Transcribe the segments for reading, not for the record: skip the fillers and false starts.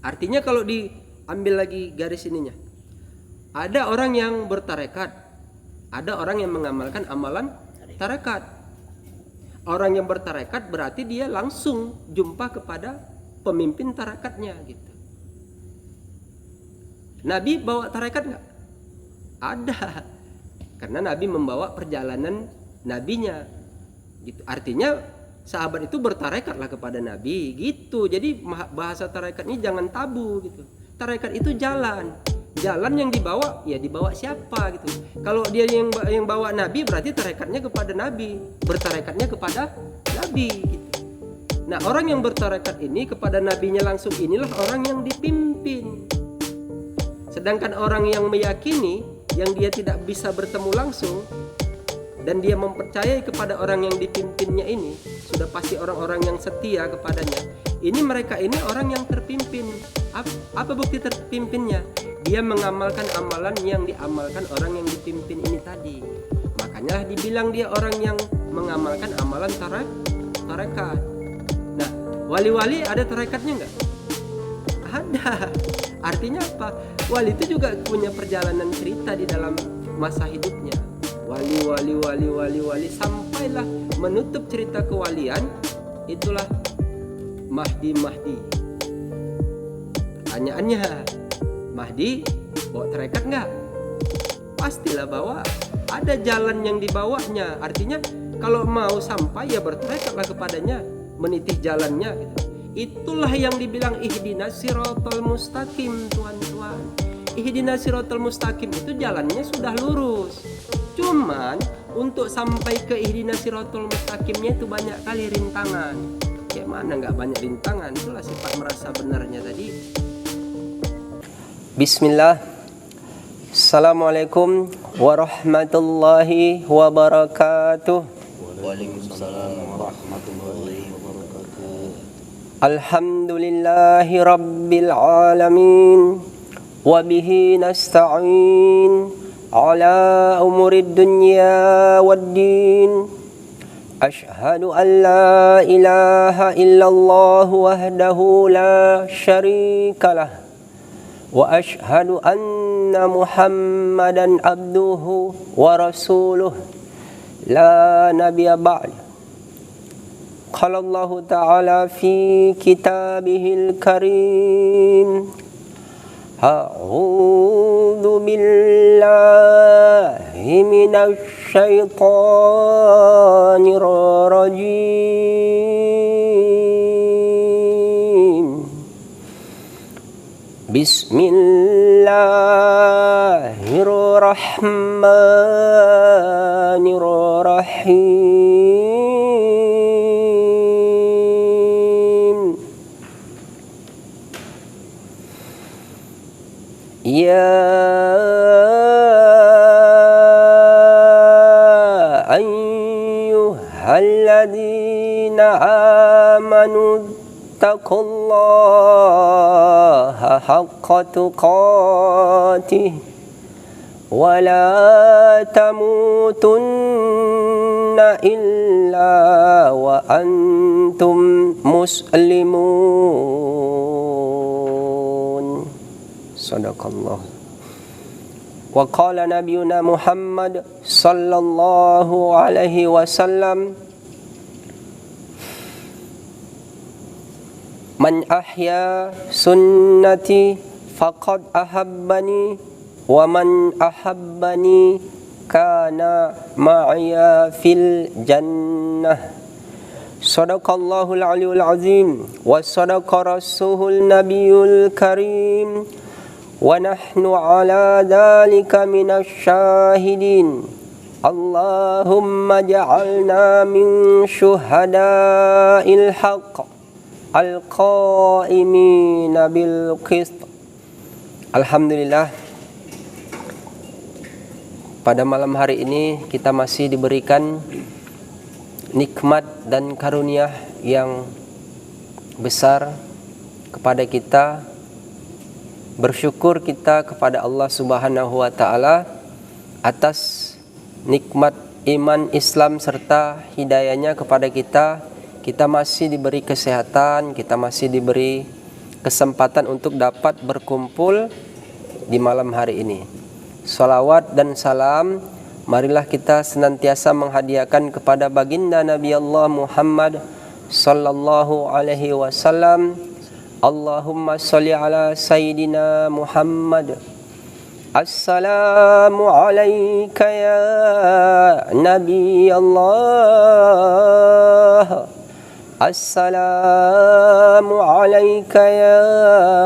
Artinya kalau diambil lagi garis ininya, ada orang yang bertarekat, ada orang yang mengamalkan amalan tarekat. Orang yang bertarekat berarti dia langsung jumpa kepada pemimpin tarekatnya gitu. Nabi bawa tarekat nggak? Ada, karena Nabi membawa perjalanan nabinya gitu. Artinya sahabat itu bertarekatlah kepada Nabi gitu. Jadi bahasa tarekat ini jangan tabu gitu. Tarekat itu jalan yang dibawa, ya dibawa siapa gitu. Kalau dia yang bawa Nabi, berarti tarekatnya kepada Nabi, bertarekatnya kepada Nabi gitu. Nah, orang yang bertarekat ini kepada nabinya langsung, inilah orang yang dipimpin. Sedangkan orang yang meyakini, yang dia tidak bisa bertemu langsung, dan dia mempercayai kepada orang yang dipimpinnya ini, sudah pasti orang-orang yang setia kepadanya. Ini mereka ini orang yang terpimpin. Apa bukti terpimpinnya? Dia mengamalkan amalan yang diamalkan orang yang dipimpin ini tadi. Makanya dibilang dia orang yang mengamalkan amalan tarekat. Nah, wali-wali ada tarekatnya enggak? Ada. Artinya apa? Wali itu juga punya perjalanan cerita di dalam masa hidupnya. Wali sampailah menutup cerita kewalian, itulah Mahdi. Pertanyaannya, Mahdi bawa tarekat enggak? Pastilah bawa. Ada jalan yang dibawanya. Artinya kalau mau sampai ya bertarekatlah kepadanya, meniti jalannya gitu. Itulah yang dibilang ihdinas siratal mustaqim, tuan-tuan. Ihdinas siratal mustaqim itu jalannya sudah lurus. Cuman untuk sampai ke ihdinas siratal mustaqimnya itu banyak kali rintangan. Kayak mana nggak banyak rintangan? Itulah sifat merasa benarnya tadi. Bismillah. Assalamualaikum warahmatullahi wabarakatuh. Waalaikumsalam warahmatullahi wabarakatuh. Alhamdulillahi rabbil alamin. Wabihi nasta'in ala umurid dunya waddin. Ashhadu an la ilaha illallah wahdahu la syarikalah. Wa ashhadu anna Muhammadan abduhu wa rasuluh la nabiyya ba'd. Qala Allah ta'ala fi kitabihil karim. A'udzu billahi minasy syaithanir rajim. Bismillahirrahmanirrahim. Ya ayyuhalladzina amanu taqullaha haqqa tuqatih wa la tamutunna illa wa antum muslimun. Sadaqallah. Wa qala nabiyuna Muhammad sallallahu alaihi wasallam, man ahya sunnati faqad ahabbani wa man ahabbani kana ma'aya fil jannah. Sadaqallahul aliyul azim wa sadaqa rasulul nabiyul karim wa nahnu ala dhalika minasy syahidin. Allahumma ja'alna min syuhada'il haqq al-qa'imina bil qist. Alhamdulillah, pada malam hari ini kita masih diberikan nikmat dan karunia yang besar kepada kita. Bersyukur kita kepada Allah Subhanahu wa taala atas nikmat iman Islam serta hidayahnya kepada kita. Kita masih diberi kesehatan, kita masih diberi kesempatan untuk dapat berkumpul di malam hari ini. Salawat dan salam marilah kita senantiasa menghadiahkan kepada baginda Nabi Allah Muhammad sallallahu alaihi wasallam. Allahumma sholli ala sayyidina Muhammad. Assalamu alayka ya Nabi Allah. Assalamu alayka ya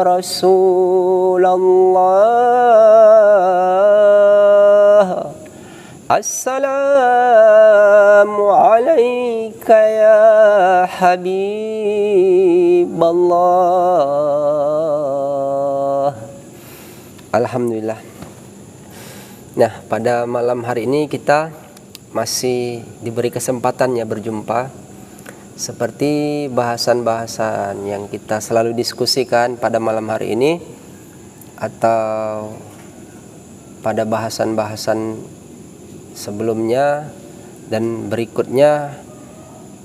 Rasulullah. Assalamu alayka ya Habiballah. Alhamdulillah. Nah, pada malam hari ini kita masih diberi kesempatan ya berjumpa. Seperti bahasan-bahasan yang kita selalu diskusikan pada malam hari ini, atau pada bahasan-bahasan sebelumnya dan berikutnya,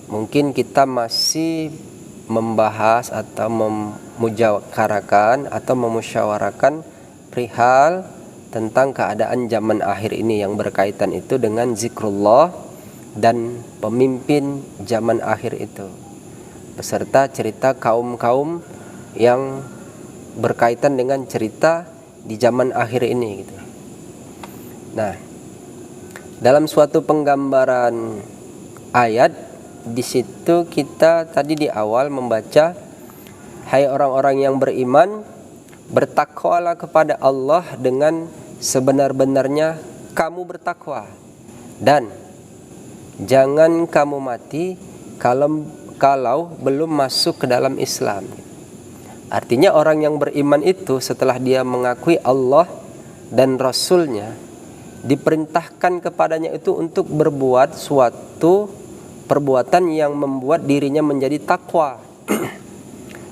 mungkin kita masih membahas atau memujawarakan atau memusyawarakan perihal tentang keadaan zaman akhir ini yang berkaitan itu dengan zikrullah dan pemimpin zaman akhir itu, beserta cerita kaum-kaum yang berkaitan dengan cerita di zaman akhir ini gitu. Nah, dalam suatu penggambaran ayat di situ kita tadi di awal membaca, hai orang-orang yang beriman, bertakwalah kepada Allah dengan sebenar-benarnya kamu bertakwa, dan jangan kamu mati kalau belum masuk ke dalam Islam. Artinya orang yang beriman itu setelah dia mengakui Allah dan Rasulnya, diperintahkan kepadanya itu untuk berbuat suatu perbuatan yang membuat dirinya menjadi takwa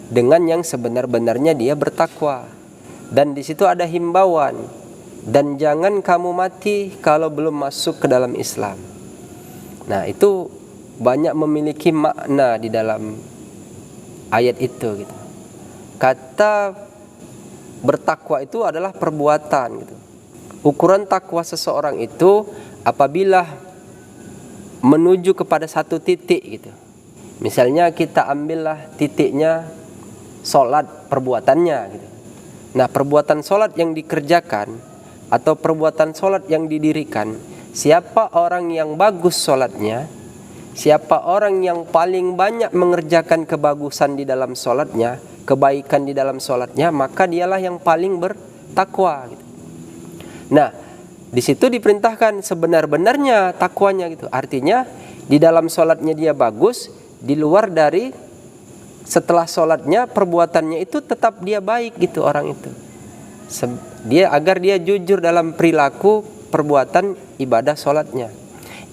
dengan yang sebenar-benarnya dia bertakwa. Dan di situ ada himbauan, dan jangan kamu mati kalau belum masuk ke dalam Islam. Nah, itu banyak memiliki makna di dalam ayat itu gitu. Kata bertakwa itu adalah perbuatan gitu. Ukuran takwa seseorang itu apabila menuju kepada satu titik gitu. Misalnya kita ambillah titiknya sholat, perbuatannya gitu. Nah, perbuatan sholat yang dikerjakan atau perbuatan sholat yang didirikan, siapa orang yang bagus sholatnya, siapa orang yang paling banyak mengerjakan kebagusan di dalam sholatnya, kebaikan di dalam sholatnya, maka dialah yang paling bertakwa gitu. Nah, di situ diperintahkan sebenar-benarnya takwanya gitu. Artinya di dalam sholatnya dia bagus, di luar dari setelah sholatnya perbuatannya itu tetap dia baik gitu orang itu. Dia agar dia jujur dalam perilaku perbuatan ibadah sholatnya.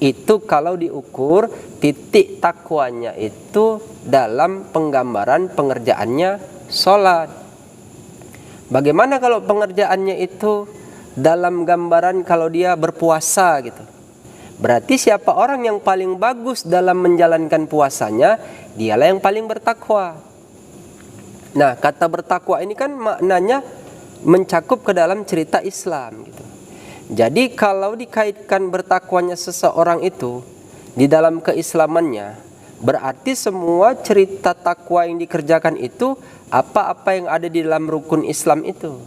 Itu kalau diukur titik takwanya itu dalam penggambaran pengerjaannya sholat. Bagaimana kalau pengerjaannya itu dalam gambaran kalau dia berpuasa gitu? Berarti siapa orang yang paling bagus dalam menjalankan puasanya, dialah yang paling bertakwa. Nah, kata bertakwa ini kan maknanya mencakup ke dalam cerita Islam gitu. Jadi kalau dikaitkan bertakwanya seseorang itu di dalam keislamannya, berarti semua cerita takwa yang dikerjakan itu apa-apa yang ada di dalam rukun Islam itu.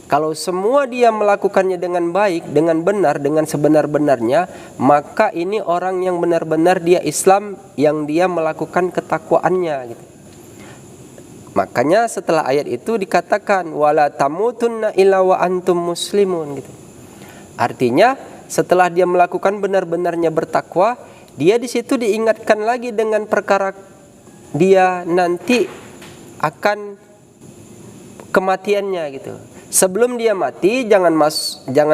Kalau semua dia melakukannya dengan baik, dengan benar, dengan sebenar-benarnya, maka ini orang yang benar-benar dia Islam, yang dia melakukan ketakwaannya gitu. Makanya setelah ayat itu dikatakan wala tamutunna illa wa antum muslimun gitu. Artinya setelah dia melakukan benar-benarnya bertakwa, dia di situ diingatkan lagi dengan perkara dia nanti akan kematiannya gitu. Sebelum dia mati jangan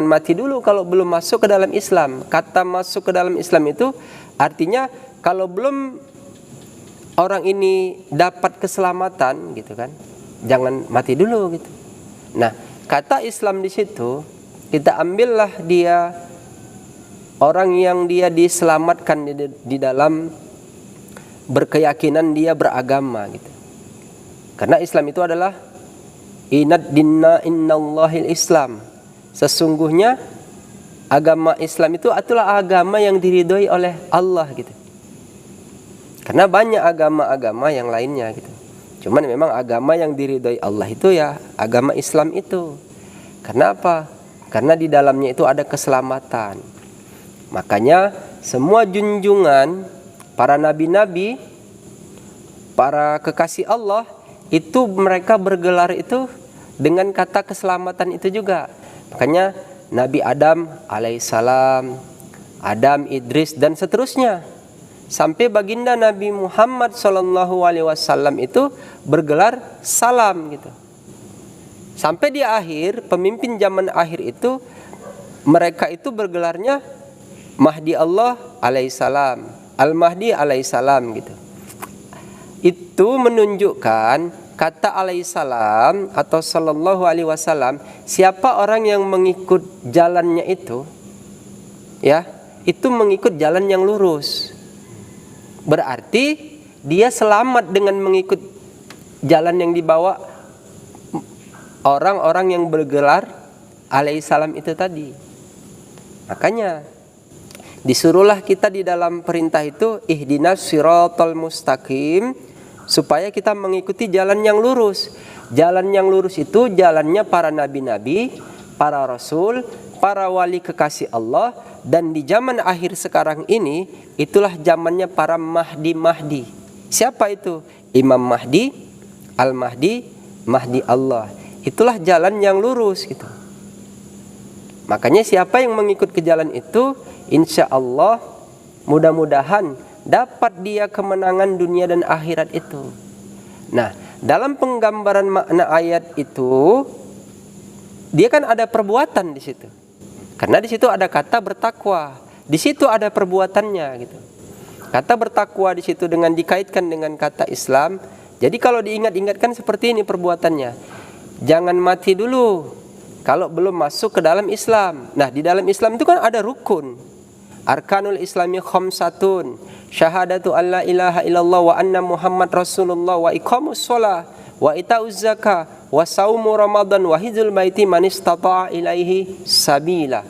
mati dulu kalau belum masuk ke dalam Islam. Kata masuk ke dalam Islam itu artinya kalau belum orang ini dapat keselamatan gitu kan, jangan mati dulu gitu. Nah, kata Islam di situ kita ambillah dia orang yang dia diselamatkan di dalam berkeyakinan dia beragama gitu. Karena Islam itu adalah Inad dinna innallahil Islam. Sesungguhnya agama Islam itu adalah agama yang diridhoi oleh Allah gitu. Karena banyak agama-agama yang lainnya gitu. Cuman memang agama yang diridhoi Allah itu ya agama Islam itu. Karena apa? Karena di dalamnya itu ada keselamatan. Makanya semua junjungan para nabi-nabi, para kekasih Allah itu mereka bergelar itu dengan kata keselamatan itu juga. Makanya Nabi Adam alaihissalam, Adam, Idris dan seterusnya. Sampai baginda Nabi Muhammad SAW itu bergelar salam gitu. Sampai di akhir, pemimpin zaman akhir itu mereka itu bergelarnya Mahdi Allah alaihissalam, Al-Mahdi alaihissalam gitu. Itu menunjukkan kata alaihissalam atau sallallahu alaihi wasallam, siapa orang yang mengikut jalannya itu ya, itu mengikut jalan yang lurus. Berarti dia selamat dengan mengikut jalan yang dibawa orang-orang yang bergelar alaihissalam itu tadi. Makanya disuruhlah kita di dalam perintah itu ihdinas siratal mustaqim, supaya kita mengikuti jalan yang lurus. Jalan yang lurus itu jalannya para nabi-nabi, para rasul, para wali kekasih Allah. Dan di zaman akhir sekarang ini, itulah zamannya para Mahdi-Mahdi. Siapa itu? Imam Mahdi, Al-Mahdi, Mahdi Allah. Itulah jalan yang lurus gitu. Makanya siapa yang mengikut ke jalan itu, insya Allah mudah-mudahan dapat dia kemenangan dunia dan akhirat itu. Nah, dalam penggambaran makna ayat itu, dia kan ada perbuatan di situ. Karena di situ ada kata bertakwa, di situ ada perbuatannya gitu. Kata bertakwa di situ dengan dikaitkan dengan kata Islam. Jadi kalau diingat-ingatkan seperti ini perbuatannya. Jangan mati dulu kalau belum masuk ke dalam Islam. Nah, di dalam Islam itu kan ada rukun. Arkanul Islami khamsatun, syahadatu alla ilaha illallah wa anna Muhammad Rasulullah wa iqamus shalah wa itauz zakah wa saumu Ramadan wa hijjul baiti man istata'a ilaihi sabila.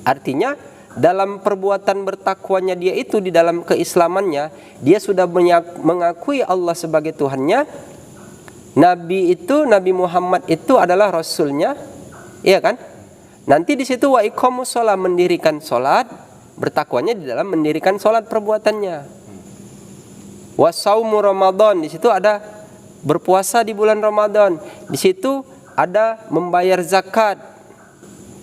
Artinya dalam perbuatan bertakwanya dia itu, di dalam keislamannya, dia sudah mengakui Allah sebagai Tuhannya. Nabi itu, Nabi Muhammad itu adalah Rasulnya, iya kan? Nanti di situ wa iqamus shalah, mendirikan salat, bertakwanya di dalam mendirikan salat perbuatannya. Wa saumu Ramadan, di situ ada berpuasa di bulan Ramadan. Di situ ada membayar zakat.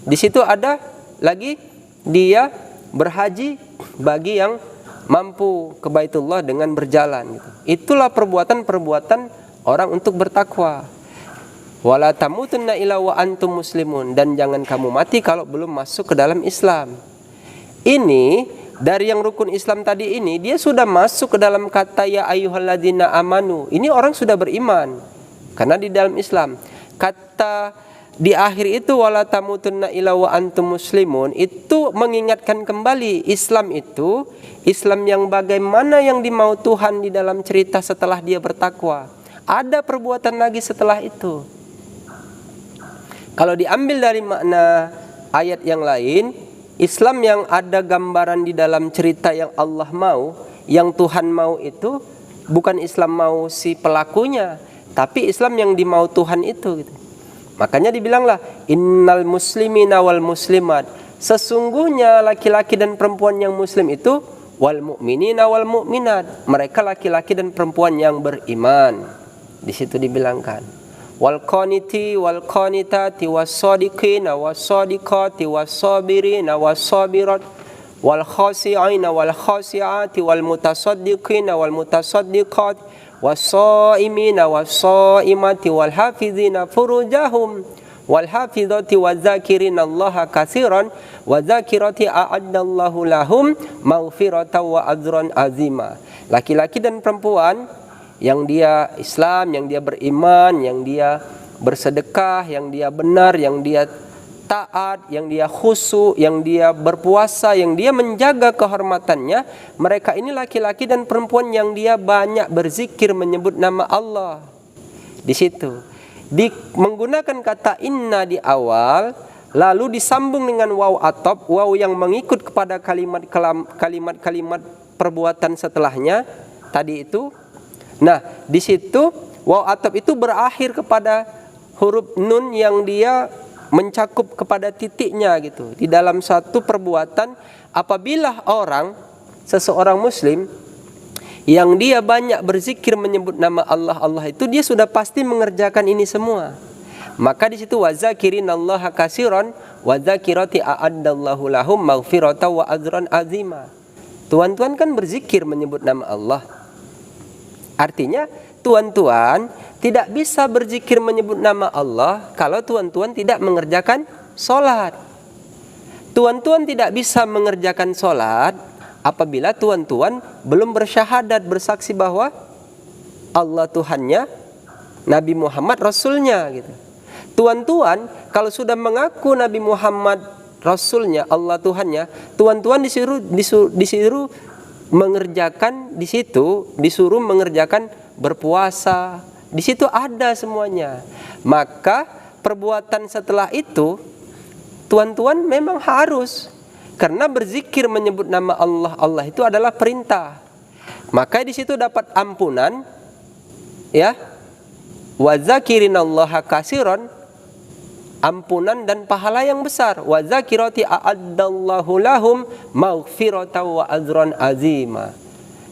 Di situ ada lagi dia berhaji bagi yang mampu ke Baitullah dengan berjalan gitu. Itulah perbuatan-perbuatan orang untuk bertakwa. Wala tamutunna illa wa antum muslimun, dan jangan kamu mati kalau belum masuk ke dalam Islam. Ini dari yang rukun Islam tadi ini, dia sudah masuk ke dalam kata ya ayyuhalladzina amanu. Ini orang sudah beriman. Karena di dalam Islam kata di akhir itu wala tamutunna illa wa antum muslimun, itu mengingatkan kembali Islam itu Islam yang bagaimana yang dimau Tuhan di dalam cerita setelah dia bertakwa. Ada perbuatan lagi setelah itu. Kalau diambil dari makna ayat yang lain, Islam yang ada gambaran di dalam cerita yang Allah mau, yang Tuhan mau itu bukan Islam mau si pelakunya, tapi Islam yang dimau Tuhan itu gitu. Makanya dibilanglah innal muslimina wal muslimat, sesungguhnya laki-laki dan perempuan yang muslim itu wal mu'minina wal mu'minat, mereka laki-laki dan perempuan yang beriman. Di situ dibilangkan wal qaniti wal qanitati was-sadiqina was-sadiqati was-sabirina was-sabirat wal khasi'ina wal khasi'ati wal mutasaddiqina wal mutasaddiqat was-shaimina was-shaimati wal hafizina furujahum wal hafizati waz-zakirina Allaha katsiran wa dzakirati a'addallahu lahum maghfiratan wa ajran azima. Laki-laki dan perempuan yang dia Islam, yang dia beriman, yang dia bersedekah, yang dia benar, yang dia taat, yang dia khusyuk, yang dia berpuasa, yang dia menjaga kehormatannya, mereka ini laki-laki dan perempuan yang dia banyak berzikir menyebut nama Allah. Di situ menggunakan kata inna di awal, lalu disambung dengan waw atop, waw yang mengikut kepada kalimat-kalimat perbuatan setelahnya tadi itu. Nah, di situ waw atop itu berakhir kepada huruf nun yang dia mencakup kepada titiknya gitu. Di dalam satu perbuatan, apabila seseorang muslim yang dia banyak berzikir menyebut nama Allah itu, dia sudah pasti mengerjakan ini semua. Maka di situ wazakirinallaha katsiran wazakirati a'addallahu lahum maghfiratan wa ajran azima. Tuan-tuan kan berzikir menyebut nama Allah. Artinya tuan-tuan tidak bisa berzikir menyebut nama Allah kalau tuan-tuan tidak mengerjakan sholat. Tuan-tuan tidak bisa mengerjakan sholat apabila tuan-tuan belum bersyahadat, bersaksi bahwa Allah Tuhannya, Nabi Muhammad Rasulnya gitu. Tuan-tuan kalau sudah mengaku Nabi Muhammad Rasulnya, Allah Tuhannya, tuan-tuan disuruh mengerjakan di situ, disuruh mengerjakan berpuasa. Di situ ada semuanya. Maka perbuatan setelah itu tuan-tuan memang harus, karena berzikir menyebut nama Allah itu adalah perintah. Maka di situ dapat ampunan, ya. Wa zakirinallaha katsiran, ampunan dan pahala yang besar. Wa zakirati a'addallahu lahum maghfiratan wa ajran azima.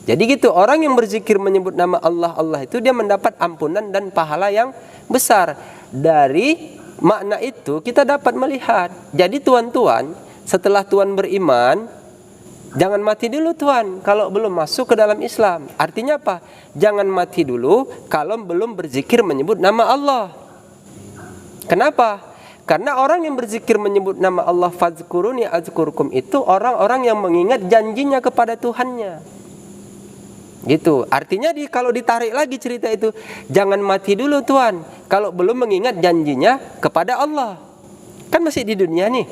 Jadi gitu, orang yang berzikir menyebut nama Allah itu dia mendapat ampunan dan pahala yang besar. Dari makna itu kita dapat melihat. Jadi tuan-tuan, setelah tuan beriman, jangan mati dulu tuan kalau belum masuk ke dalam Islam. Artinya apa? Jangan mati dulu kalau belum berzikir menyebut nama Allah. Kenapa? Karena orang yang berzikir menyebut nama Allah fazkuruni azkurkum itu orang-orang yang mengingat janjinya kepada Tuhannya. Gitu. Artinya kalau ditarik lagi cerita itu, jangan mati dulu tuan kalau belum mengingat janjinya kepada Allah. Kan masih di dunia nih.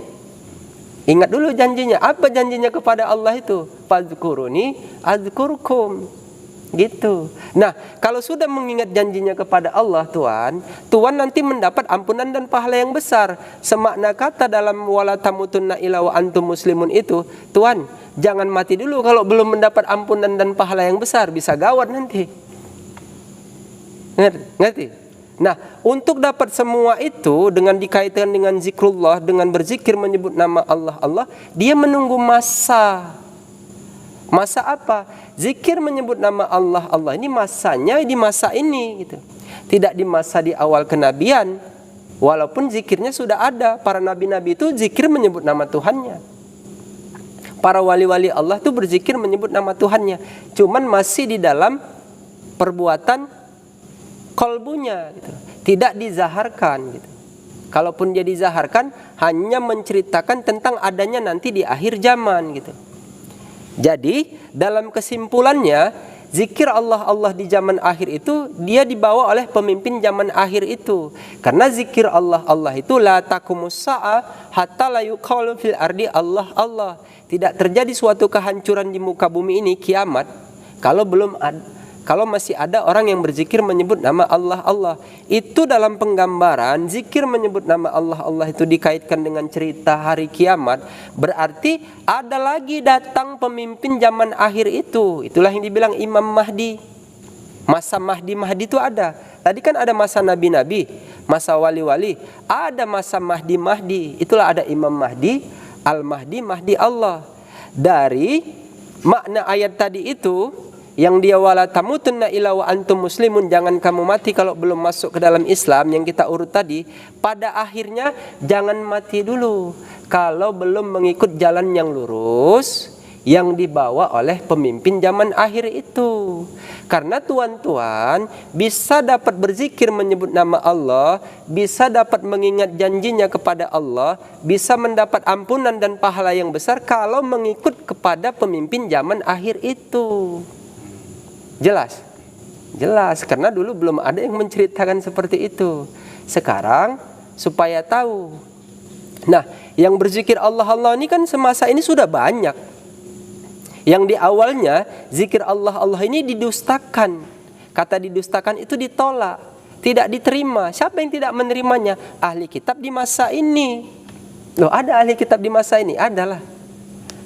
Ingat dulu janjinya. Apa janjinya kepada Allah itu? Fazkuruni azkurkum. Gitu. Nah, kalau sudah mengingat janjinya kepada Allah tuan nanti mendapat ampunan dan pahala yang besar. Semakna kata dalam wala tamutunna illa wa antum muslimun itu, tuan, jangan mati dulu kalau belum mendapat ampunan dan pahala yang besar, bisa gawat nanti. Ngerti? Nah, untuk dapat semua itu dengan dikaitkan dengan zikrullah, dengan berzikir menyebut nama Allah, dia menunggu masa. Masa apa? Zikir menyebut nama Allah ini masanya di masa ini gitu. Tidak di masa di awal kenabian. Walaupun zikirnya sudah ada. Para nabi-nabi itu zikir menyebut nama Tuhannya. Para wali-wali Allah itu berzikir menyebut nama Tuhannya. Cuman masih di dalam perbuatan kolbunya gitu. Tidak dizaharkan gitu. Kalaupun dia dizaharkan, hanya menceritakan tentang adanya nanti di akhir zaman gitu. Jadi dalam kesimpulannya, zikir Allah di zaman akhir itu dia dibawa oleh pemimpin zaman akhir itu. Karena zikir Allah itu la taqumus sa'a hatta la yuqalu fil ardi Allah. Tidak terjadi suatu kehancuran di muka bumi ini, kiamat, kalau masih ada orang yang berzikir menyebut nama Allah. Itu dalam penggambaran zikir menyebut nama Allah itu dikaitkan dengan cerita hari kiamat. Berarti ada lagi datang pemimpin zaman akhir itu. Itulah yang dibilang Imam Mahdi. Masa Mahdi itu ada. Tadi kan ada masa nabi-nabi, masa wali-wali. Ada masa Mahdi. Itulah ada Imam Mahdi, Al-Mahdi, Mahdi Allah. Dari makna ayat tadi itu, yang dia wala tamutunna illa wa antum muslimun, jangan kamu mati kalau belum masuk ke dalam Islam, yang kita urut tadi, pada akhirnya jangan mati dulu kalau belum mengikut jalan yang lurus yang dibawa oleh pemimpin zaman akhir itu. Karena tuan-tuan bisa dapat berzikir menyebut nama Allah, bisa dapat mengingat janjinya kepada Allah, bisa mendapat ampunan dan pahala yang besar kalau mengikut kepada pemimpin zaman akhir itu. Jelas? Jelas, karena dulu belum ada yang menceritakan seperti itu. Sekarang supaya tahu. Nah, yang berzikir Allah ini kan semasa ini sudah banyak. Yang di awalnya zikir Allah ini didustakan. Kata didustakan itu ditolak. tidak diterima. Siapa yang tidak menerimanya? Ahli kitab di masa ini. Loh, ada ahli kitab di masa ini? Adalah.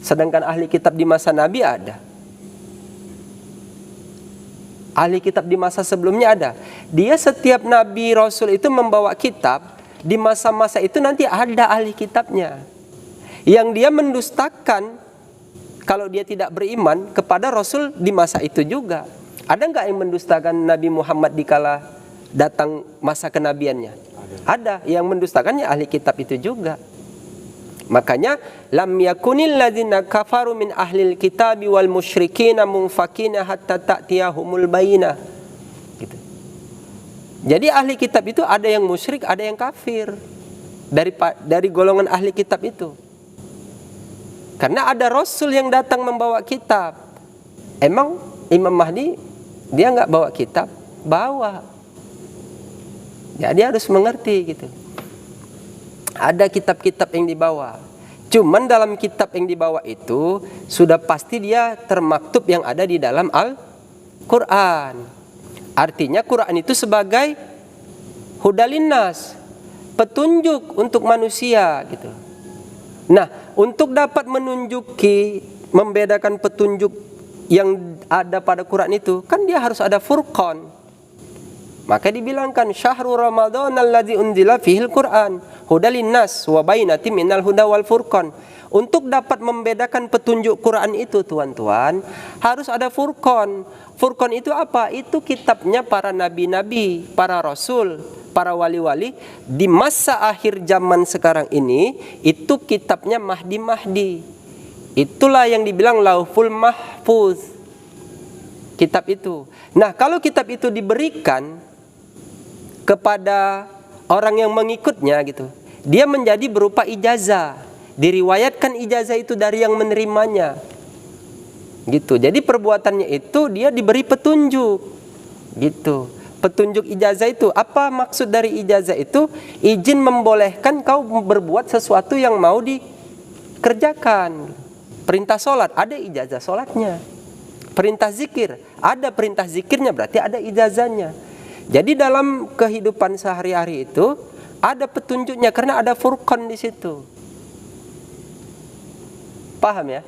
Sedangkan ahli kitab di masa Nabi ada. Ahli kitab di masa sebelumnya ada. Dia setiap Nabi Rasul itu membawa kitab. Di masa-masa itu nanti ada ahli kitabnya. Yang dia mendustakan kalau dia tidak beriman kepada Rasul di masa itu juga. Ada nggak yang mendustakan Nabi Muhammad dikala datang masa kenabiannya? Ada. Yang mendustakannya ahli kitab itu juga. Makanya lam yakunil ladzina kafaru min ahlil kitabi wal musyrikina munfakina hatta ta'tiyahumul bayyinah. Gitu. Jadi ahli kitab itu ada yang musyrik, ada yang kafir. Dari golongan ahli kitab itu. Karena ada Rasul yang datang membawa kitab. Emang Imam Mahdi dia nggak bawa kitab? Bawa. Jadi harus mengerti gitu. Ada kitab-kitab yang dibawa. Cuman dalam kitab yang dibawa itu sudah pasti dia termaktub yang ada di dalam Al-Quran. Artinya Quran itu sebagai hudalinnas, petunjuk untuk manusia gitu. Nah, untuk dapat membedakan petunjuk yang ada pada Quran itu, kan dia harus ada furqan. Maka dibilangkan syahrul ramadhan alladzi unzila fihil Quran hudal linnas wa bainatin minal huda wal furqan. Untuk dapat membedakan petunjuk Quran itu, tuan-tuan, harus ada furqan. Furqan itu apa? Itu kitabnya para nabi-nabi, para rasul, para wali-wali di masa akhir zaman sekarang ini. Itu kitabnya Mahdi. Itulah yang dibilang Lauhul Mahfuz. Kitab itu. Nah, kalau kitab itu diberikan kepada orang yang mengikutnya gitu, dia menjadi berupa ijazah. Diriwayatkan ijazah itu dari yang menerimanya. Gitu. Jadi perbuatannya itu dia diberi petunjuk. Gitu. Petunjuk ijazah itu, apa maksud dari ijazah itu? Izin membolehkan kau berbuat sesuatu yang mau dikerjakan. Perintah sholat, ada ijazah sholatnya. Perintah zikir, ada perintah zikirnya, berarti ada ijazahnya. Jadi dalam kehidupan sehari-hari itu ada petunjuknya karena ada furqan di situ. Paham ya?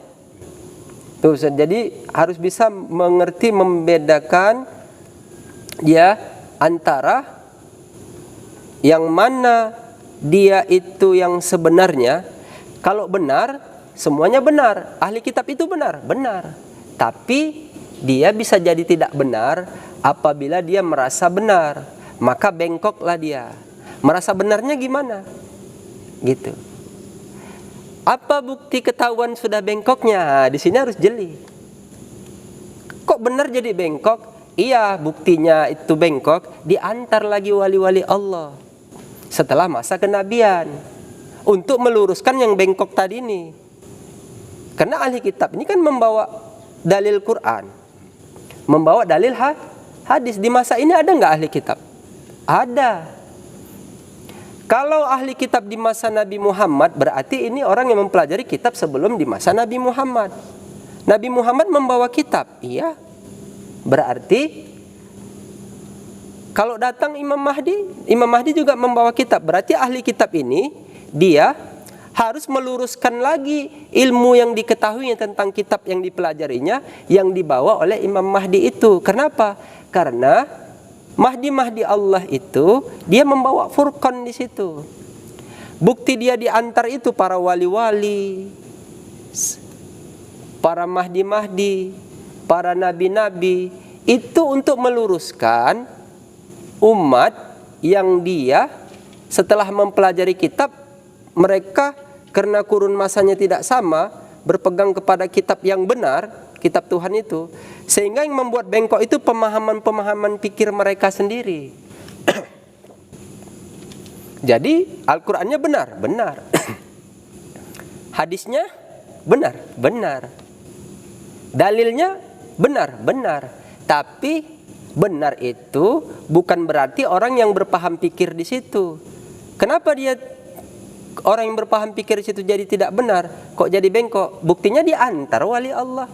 Tuh, jadi harus bisa mengerti, membedakan ya antara yang mana dia itu yang sebenarnya. Kalau benar, semuanya benar. Ahli kitab itu benar. Tapi dia bisa jadi tidak benar apabila dia merasa benar. Maka bengkoklah dia. Merasa benarnya gimana? Gitu. Apa bukti ketahuan sudah bengkoknya? Di sini harus jeli. Kok benar jadi bengkok? Iya, buktinya itu bengkok diantar lagi wali-wali Allah setelah masa kenabian untuk meluruskan yang bengkok tadi ini. Karena ahli kitab ini kan membawa dalil Quran, membawa dalil hadis. Di masa ini ada nggak ahli kitab? Ada. Kalau ahli kitab di masa Nabi Muhammad, berarti ini orang yang mempelajari kitab sebelum di masa Nabi Muhammad. Nabi Muhammad membawa kitab, iya. Berarti kalau datang Imam Mahdi juga membawa kitab. Berarti ahli kitab ini dia harus meluruskan lagi ilmu yang diketahuinya tentang kitab yang dipelajarinya yang dibawa oleh Imam Mahdi itu. Kenapa? Karena Mahdi Allah itu dia membawa furqan di situ. Bukti dia diantar itu para wali-wali, para Mahdi, para nabi-nabi itu untuk meluruskan umat yang dia setelah mempelajari kitab, mereka karena kurun masanya tidak sama berpegang kepada kitab yang benar, kitab Tuhan itu, sehingga yang membuat bengkok itu pemahaman pikir mereka sendiri. Jadi Al-Qur'annya benar. Hadisnya benar. Dalilnya benar. Tapi benar itu bukan berarti orang yang berpaham pikir di situ. Kenapa dia orang yang berpaham pikir di situ jadi tidak benar? Kok jadi bengkok? Buktinya diantar wali Allah.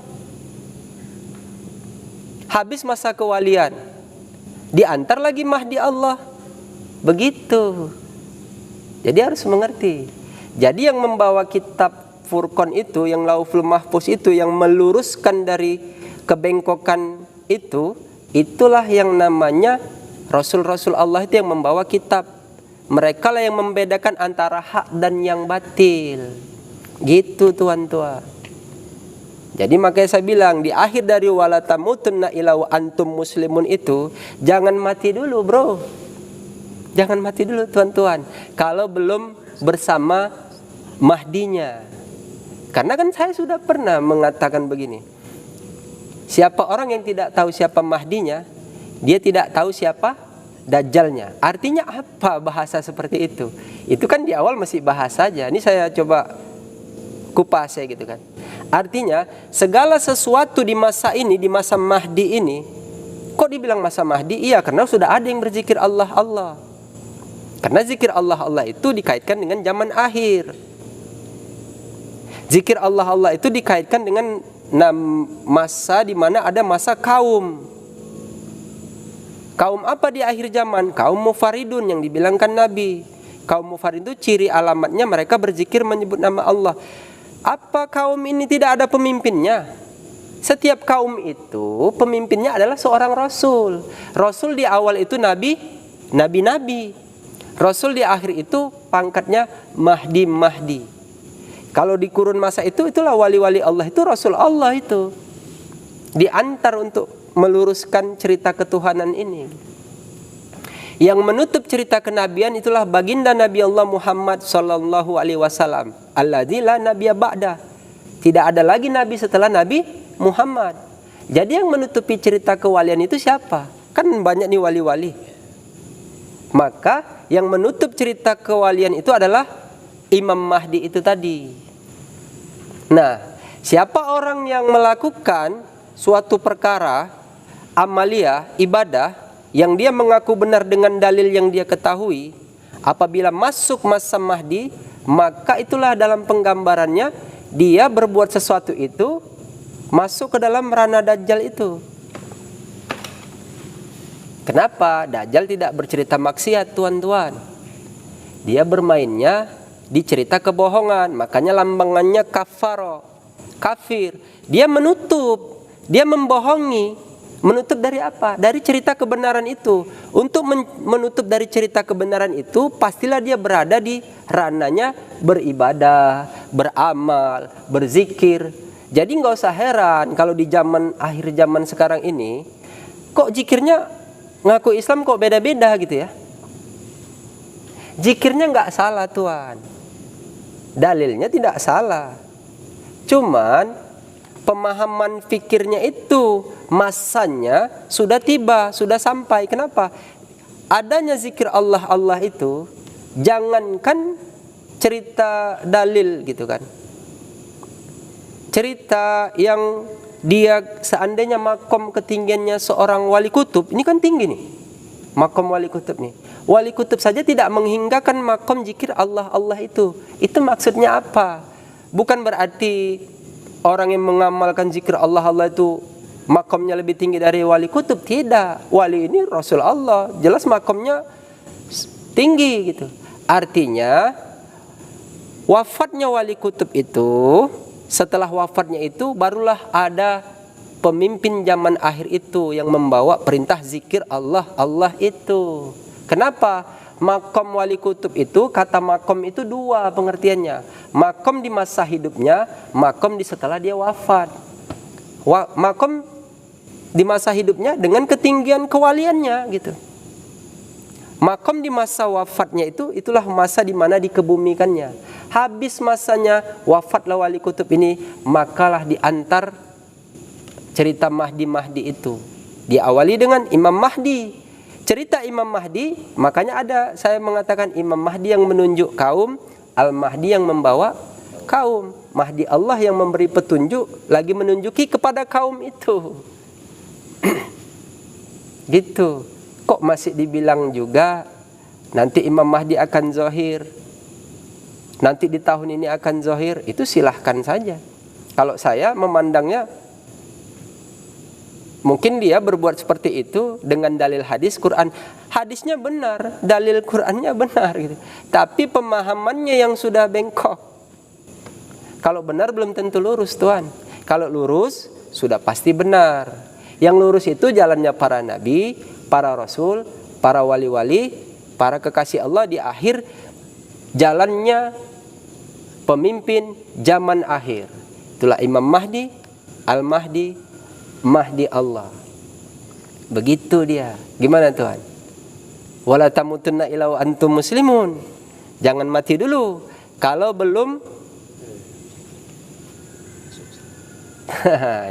Habis masa kewalian, diantar lagi Mahdi Allah. Begitu. Jadi harus mengerti. Jadi yang membawa kitab Furqan itu, yang Lauhul Mahfuz itu, yang meluruskan dari kebengkokan itu, itulah yang namanya Rasul-Rasul Allah itu yang membawa kitab. Mereka lah yang membedakan antara hak dan yang batil. Gitu tuan-tuan. Jadi makanya saya bilang di akhir dari wala tamutunna illa wa antum muslimun itu, jangan mati dulu, bro. Jangan mati dulu tuan-tuan, kalau belum bersama Mahdinya. Karena kan saya sudah pernah mengatakan begini, siapa orang yang tidak tahu siapa Mahdinya, dia tidak tahu siapa Dajjalnya. Artinya apa bahasa seperti itu? Itu kan di awal masih bahas saja. Ini saya coba kupas ya gitu kan. Artinya segala sesuatu di masa ini, di masa Mahdi ini, kok dibilang masa Mahdi? Iya, karena sudah ada yang berzikir Allah Allah. Karena zikir Allah Allah itu dikaitkan dengan zaman akhir. Zikir Allah Allah itu dikaitkan dengan masa di mana ada masa kaum. Kaum apa di akhir zaman? Kaum mufaridun yang dibilangkan Nabi. Kaum mufaridun itu ciri alamatnya mereka berzikir menyebut nama Allah. Apa kaum ini tidak ada pemimpinnya? Setiap kaum itu pemimpinnya adalah seorang rasul. Rasul di awal itu nabi. Rasul di akhir itu pangkatnya Mahdi. Kalau di kurun masa itu, itulah wali-wali Allah, itu Rasul Allah itu. Diantar untuk meluruskan cerita ketuhanan ini. Yang menutup cerita kenabian itulah baginda Nabi Allah Muhammad sallallahu alaihi wasallam. Alladzi la nabiyya ba'da. Tidak ada lagi nabi setelah Nabi Muhammad. Jadi yang menutupi cerita kewalian itu siapa? Kan banyak nih wali-wali. Maka yang menutup cerita kewalian itu adalah Imam Mahdi itu tadi. Nah, siapa orang yang melakukan suatu perkara, amalia, ibadah, yang dia mengaku benar dengan dalil yang dia ketahui, apabila masuk masa Mahdi, maka itulah dalam penggambarannya dia berbuat sesuatu itu masuk ke dalam ranah Dajjal itu. Kenapa? Dajjal tidak bercerita maksiat, tuan-tuan. Dia bermainnya di cerita kebohongan, makanya lambangannya kafaro, kafir. Dia menutup, dia membohongi. Menutup dari apa? Dari cerita kebenaran itu. Untuk menutup dari cerita kebenaran itu, pastilah dia berada di ranahnya beribadah, beramal, berzikir. Jadi nggak usah heran kalau di zaman akhir zaman sekarang ini, kok zikirnya ngaku Islam kok beda-beda gitu ya. Zikirnya nggak salah tuan, dalilnya tidak salah. Cuman pemahaman fikirnya itu masanya sudah tiba, sudah sampai. Kenapa? Adanya zikir Allah Allah itu, jangankan cerita dalil gitu kan, cerita yang dia seandainya makom ketinggiannya seorang wali kutub, ini kan tinggi nih, makom wali kutub nih. Wali kutub saja tidak menghinggakan makom zikir Allah Allah itu. Itu maksudnya apa? Bukan berarti orang yang mengamalkan zikir Allah Allah itu makomnya lebih tinggi dari wali kutub. Tidak. Wali ini Rasul Allah, jelas makomnya tinggi gitu. Artinya wafatnya wali kutub itu, setelah wafatnya itu barulah ada pemimpin zaman akhir itu yang membawa perintah zikir Allah Allah itu. Kenapa? Makom wali kutub itu, kata makom itu dua pengertiannya. Makom di masa hidupnya, makom di setelah dia wafat. Makom di masa hidupnya dengan ketinggian kewaliannya gitu. Makom di masa wafatnya itu, itulah masa di mana dikebumikannya. Habis masanya wafatlah wali kutub ini, makalah diantar cerita Mahdi itu. Diawali dengan Imam Mahdi. Cerita Imam Mahdi, makanya ada saya mengatakan Imam Mahdi yang menunjuk kaum, Al-Mahdi yang membawa kaum. Mahdi Allah yang memberi petunjuk, lagi menunjuki kepada kaum itu. Gitu. Kok masih dibilang juga nanti Imam Mahdi akan zahir, nanti di tahun ini akan zahir? Itu silahkan saja. Kalau saya memandangnya Mungkin dia berbuat seperti itu dengan dalil hadis Quran. Hadisnya benar, dalil Qurannya benar gitu. Tapi pemahamannya yang sudah bengkok. Kalau benar belum tentu lurus, Tuhan. Kalau lurus sudah pasti benar. Yang lurus itu jalannya para nabi, para rasul, para wali-wali, para kekasih Allah di akhir jalannya pemimpin zaman akhir. Itulah Imam Mahdi, Al-Mahdi, Mahdi Allah. Begitu dia. Gimana Tuhan? Wala tamutunna illa wa antum muslimun. Jangan mati dulu kalau belum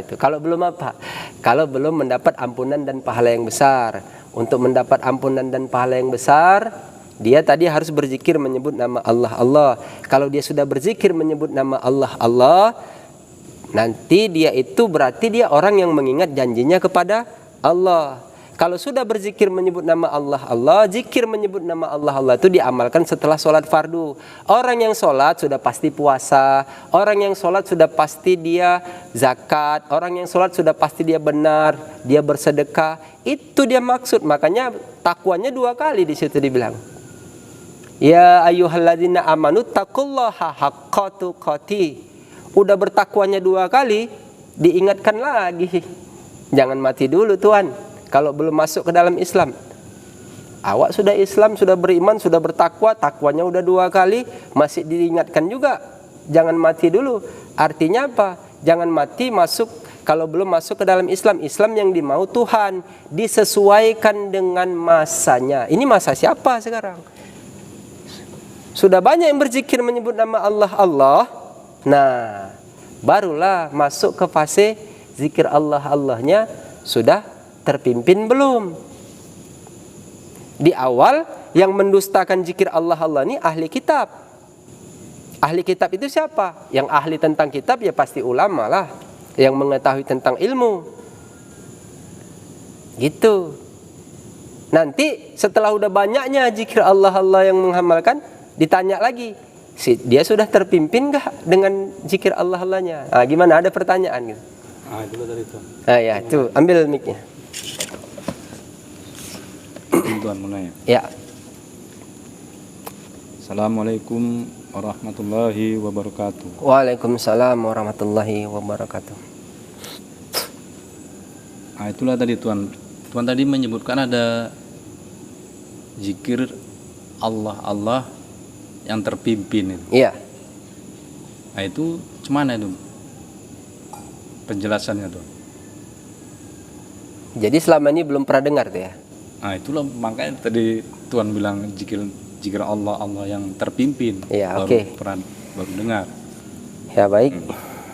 itu. Kalau belum apa? Kalau belum mendapat ampunan dan pahala yang besar. Untuk mendapat ampunan dan pahala yang besar, dia tadi harus berzikir menyebut nama Allah Allah. Kalau dia sudah berzikir menyebut nama Allah Allah, nanti dia itu berarti dia orang yang mengingat janjinya kepada Allah. Kalau sudah berzikir menyebut nama Allah Allah, zikir menyebut nama Allah Allah itu diamalkan setelah sholat fardu. Orang yang sholat sudah pasti puasa, orang yang sholat sudah pasti dia zakat, orang yang sholat sudah pasti dia benar, dia bersedekah. Itu dia maksud. Makanya takwanya 2 kali di situ dibilang. Ya ayyuhalladzina amanu taqullaha haqqa tuqatih. Udah bertakwanya 2 kali, diingatkan lagi. Jangan mati dulu Tuhan, kalau belum masuk ke dalam Islam. Awak sudah Islam, sudah beriman, sudah bertakwa, takwanya udah 2 kali, masih diingatkan juga. Jangan mati dulu. Artinya apa? Jangan mati masuk, kalau belum masuk ke dalam Islam. Islam yang dimau Tuhan, disesuaikan dengan masanya. Ini masa siapa sekarang? Sudah banyak yang berzikir menyebut nama Allah Allah. Nah, barulah masuk ke fase zikir Allah Allahnya sudah terpimpin belum? Di awal yang mendustakan zikir Allah Allah ini ahli kitab. Ahli kitab itu siapa? Yang ahli tentang kitab ya pasti ulama lah, yang mengetahui tentang ilmu. Gitu. Nanti setelah udah banyaknya zikir Allah Allah yang mengamalkan, ditanya lagi, dia sudah terpimpin gak dengan zikir Allah Allahnya? Ah, gimana? Ada pertanyaan gitu? Itu tadi tuh. Ya, tuh ambil mic-nya. Tuan mulai. Ya. Assalamualaikum warahmatullahi wabarakatuh. Waalaikumsalam warahmatullahi wabarakatuh. Itulah tadi Tuan. Tuan tadi menyebutkan ada zikir Allah Allah yang terpimpin. Iya. Itu gimana itu penjelasannya tuh? Jadi selama ini belum pernah dengar tuh ya? Itulah makanya tadi Tuan bilang zikir Allah Allah yang terpimpin. Iya, oke. Baru dengar. Ya baik.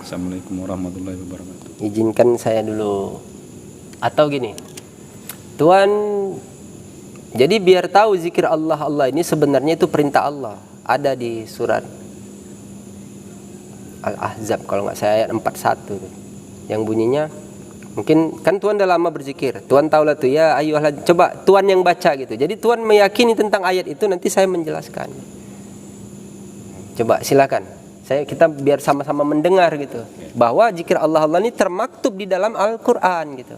Assalamualaikum warahmatullahi wabarakatuh. Izinkan saya dulu. Atau gini, Tuan, jadi biar tahu zikir Allah Allah ini sebenarnya itu perintah Allah. Ada di surat Al-Ahzab kalau nggak saya ayat 41 tuh. Yang bunyinya, mungkin kan Tuan udah lama berzikir, Tuan tahu lah tuh ya ayolah, coba Tuan yang baca gitu. Jadi Tuan meyakini tentang ayat itu, nanti saya menjelaskan. Coba silakan. Kita biar sama-sama mendengar gitu, bahwa zikir Allah Allah ini termaktub di dalam Al-Qur'an gitu.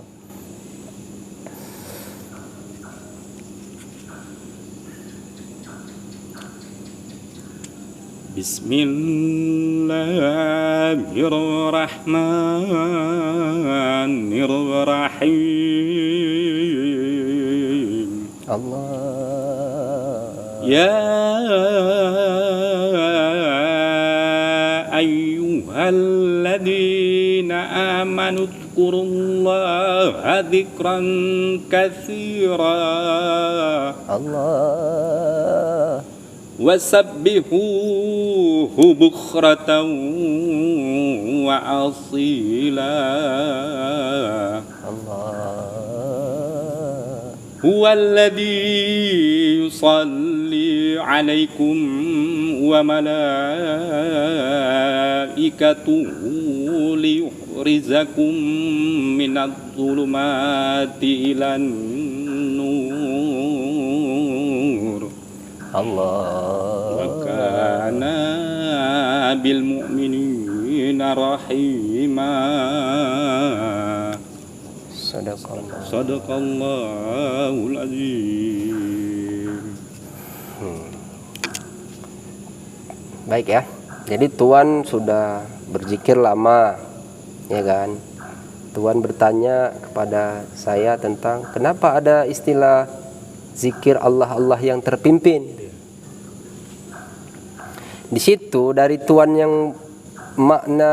Bismillahirrahmanirrahim. Allah. Ya ayyuhalladzina amanu dzkurullaha dzikran katsira. Allah. Wasabbihuhu bukratan wa asila. Allah. Huwallazi yusalli alaikum wa malaikatuhu liyukhrijakum minadh-dhulumati ilan nur. Allah. Wa kana bil mu'minina rahima. Sadaqallahul azim. Baik ya. Jadi Tuan sudah berzikir lama, ya kan? Tuan bertanya kepada saya tentang kenapa ada istilah zikir Allah yang terpimpin. Di situ dari Tuan yang makna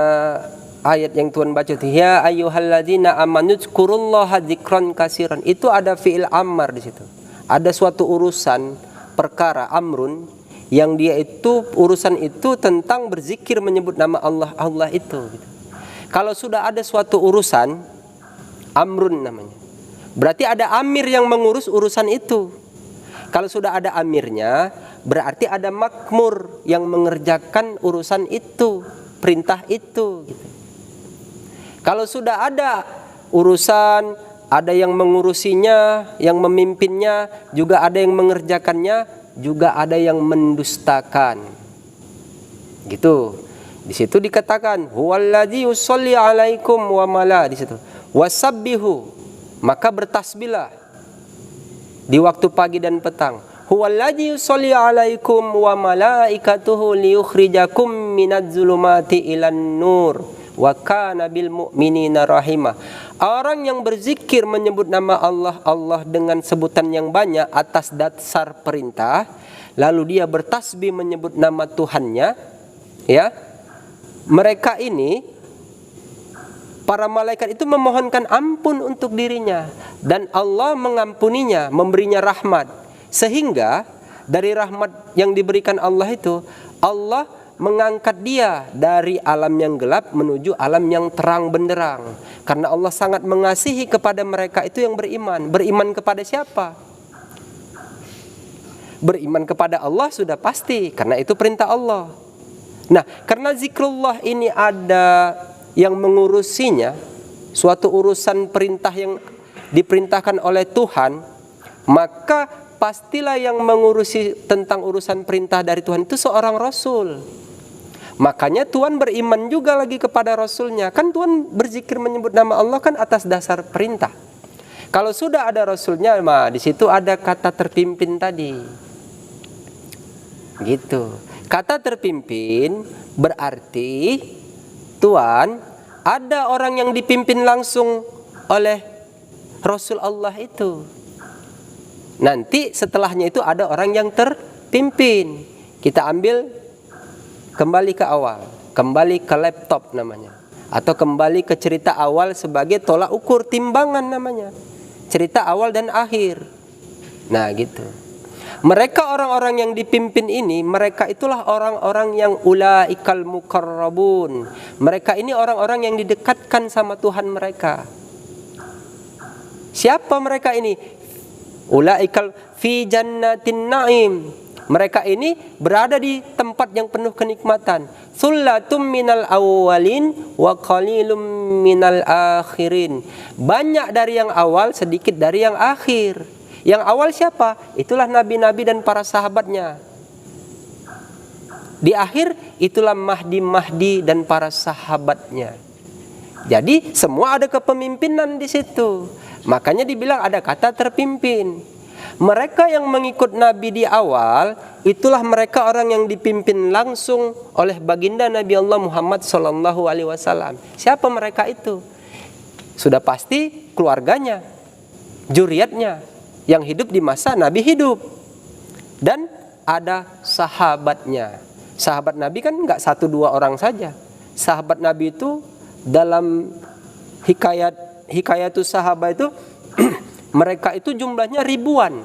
ayat yang Tuhan baca itu, ya ayyuhalladzina amanu dzkurullaha dzikran katsiran. Itu ada fi'il amar di situ. Ada suatu urusan perkara amrun yang dia itu urusan itu tentang berzikir menyebut nama Allah itu gitu. Kalau sudah ada suatu urusan amrun namanya, berarti ada amir yang mengurus urusan itu. Kalau sudah ada amirnya, berarti ada makmur yang mengerjakan urusan itu, perintah itu gitu. Kalau sudah ada urusan, ada yang mengurusinya, yang memimpinnya, juga ada yang mengerjakannya, juga ada yang mendustakan. Gitu. Di situ dikatakan huwallazi yusolli alaikum wa mala, di situ. Wasabbihu, maka bertasbihlah di waktu pagi dan petang. Huwallazi yusolli alaikum wa malaikatuhu liyukhrijakum minadz zulumati ilan nur wa kana bil mu'minina rahimah. Orang yang berzikir menyebut nama Allah dengan sebutan yang banyak atas dasar perintah, lalu dia bertasbih menyebut nama Tuhannya, ya. Mereka ini, para malaikat itu memohonkan ampun untuk dirinya dan Allah mengampuninya, memberinya rahmat. Sehingga dari rahmat yang diberikan Allah itu, Allah mengangkat dia dari alam yang gelap menuju alam yang terang benderang. Karena Allah sangat mengasihi kepada mereka itu yang beriman. Beriman kepada siapa? Beriman kepada Allah sudah pasti, karena itu perintah Allah. Nah, karena zikrullah ini ada yang mengurusinya, suatu urusan perintah yang diperintahkan oleh Tuhan, maka pastilah yang mengurusi tentang urusan perintah dari Tuhan itu seorang Rasul. Makanya Tuhan beriman juga lagi kepada Rasulnya. Kan Tuhan berzikir menyebut nama Allah kan atas dasar perintah. Kalau sudah ada Rasulnya, di situ ada kata terpimpin tadi. Gitu. Kata terpimpin berarti Tuhan ada orang yang dipimpin langsung oleh Rasul Allah itu. Nanti setelahnya itu ada orang yang terpimpin. Kita ambil kembali ke awal, kembali ke laptop namanya, atau kembali ke cerita awal sebagai tolak ukur timbangan namanya, cerita awal dan akhir. Nah gitu. Mereka orang-orang yang dipimpin ini, mereka itulah orang-orang yang ulaikal muqarrabun. Mereka ini orang-orang yang didekatkan sama Tuhan mereka. Siapa mereka ini? Ulaikal fi jannatin naim. Mereka ini berada di tempat yang penuh kenikmatan. Sullatum minal awwalin wa qalilum minal akhirin. Banyak dari yang awal, sedikit dari yang akhir. Yang awal siapa? Itulah nabi-nabi dan para sahabatnya. Di akhir itulah Mahdi dan para sahabatnya. Jadi semua ada kepemimpinan di situ. Makanya dibilang ada kata terpimpin. Mereka yang mengikut Nabi di awal, itulah mereka orang yang dipimpin langsung oleh baginda Nabi Allah Muhammad SAW. Siapa mereka itu? Sudah pasti keluarganya, zuriatnya, yang hidup di masa Nabi hidup. Dan ada sahabatnya. Sahabat Nabi kan nggak 1-2 orang saja. Sahabat Nabi itu dalam hikayatus sahabat itu mereka itu jumlahnya ribuan.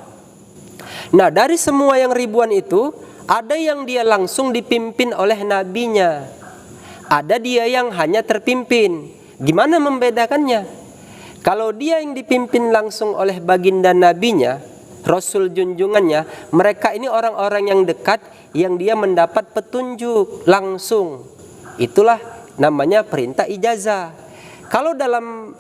Nah, dari semua yang ribuan itu, ada yang dia langsung dipimpin oleh nabinya. Ada dia yang hanya terpimpin. Gimana membedakannya? Kalau dia yang dipimpin langsung oleh baginda nabinya, Rasul junjungannya, mereka ini orang-orang yang dekat, yang dia mendapat petunjuk langsung. Itulah namanya perintah ijazah. Kalau dalam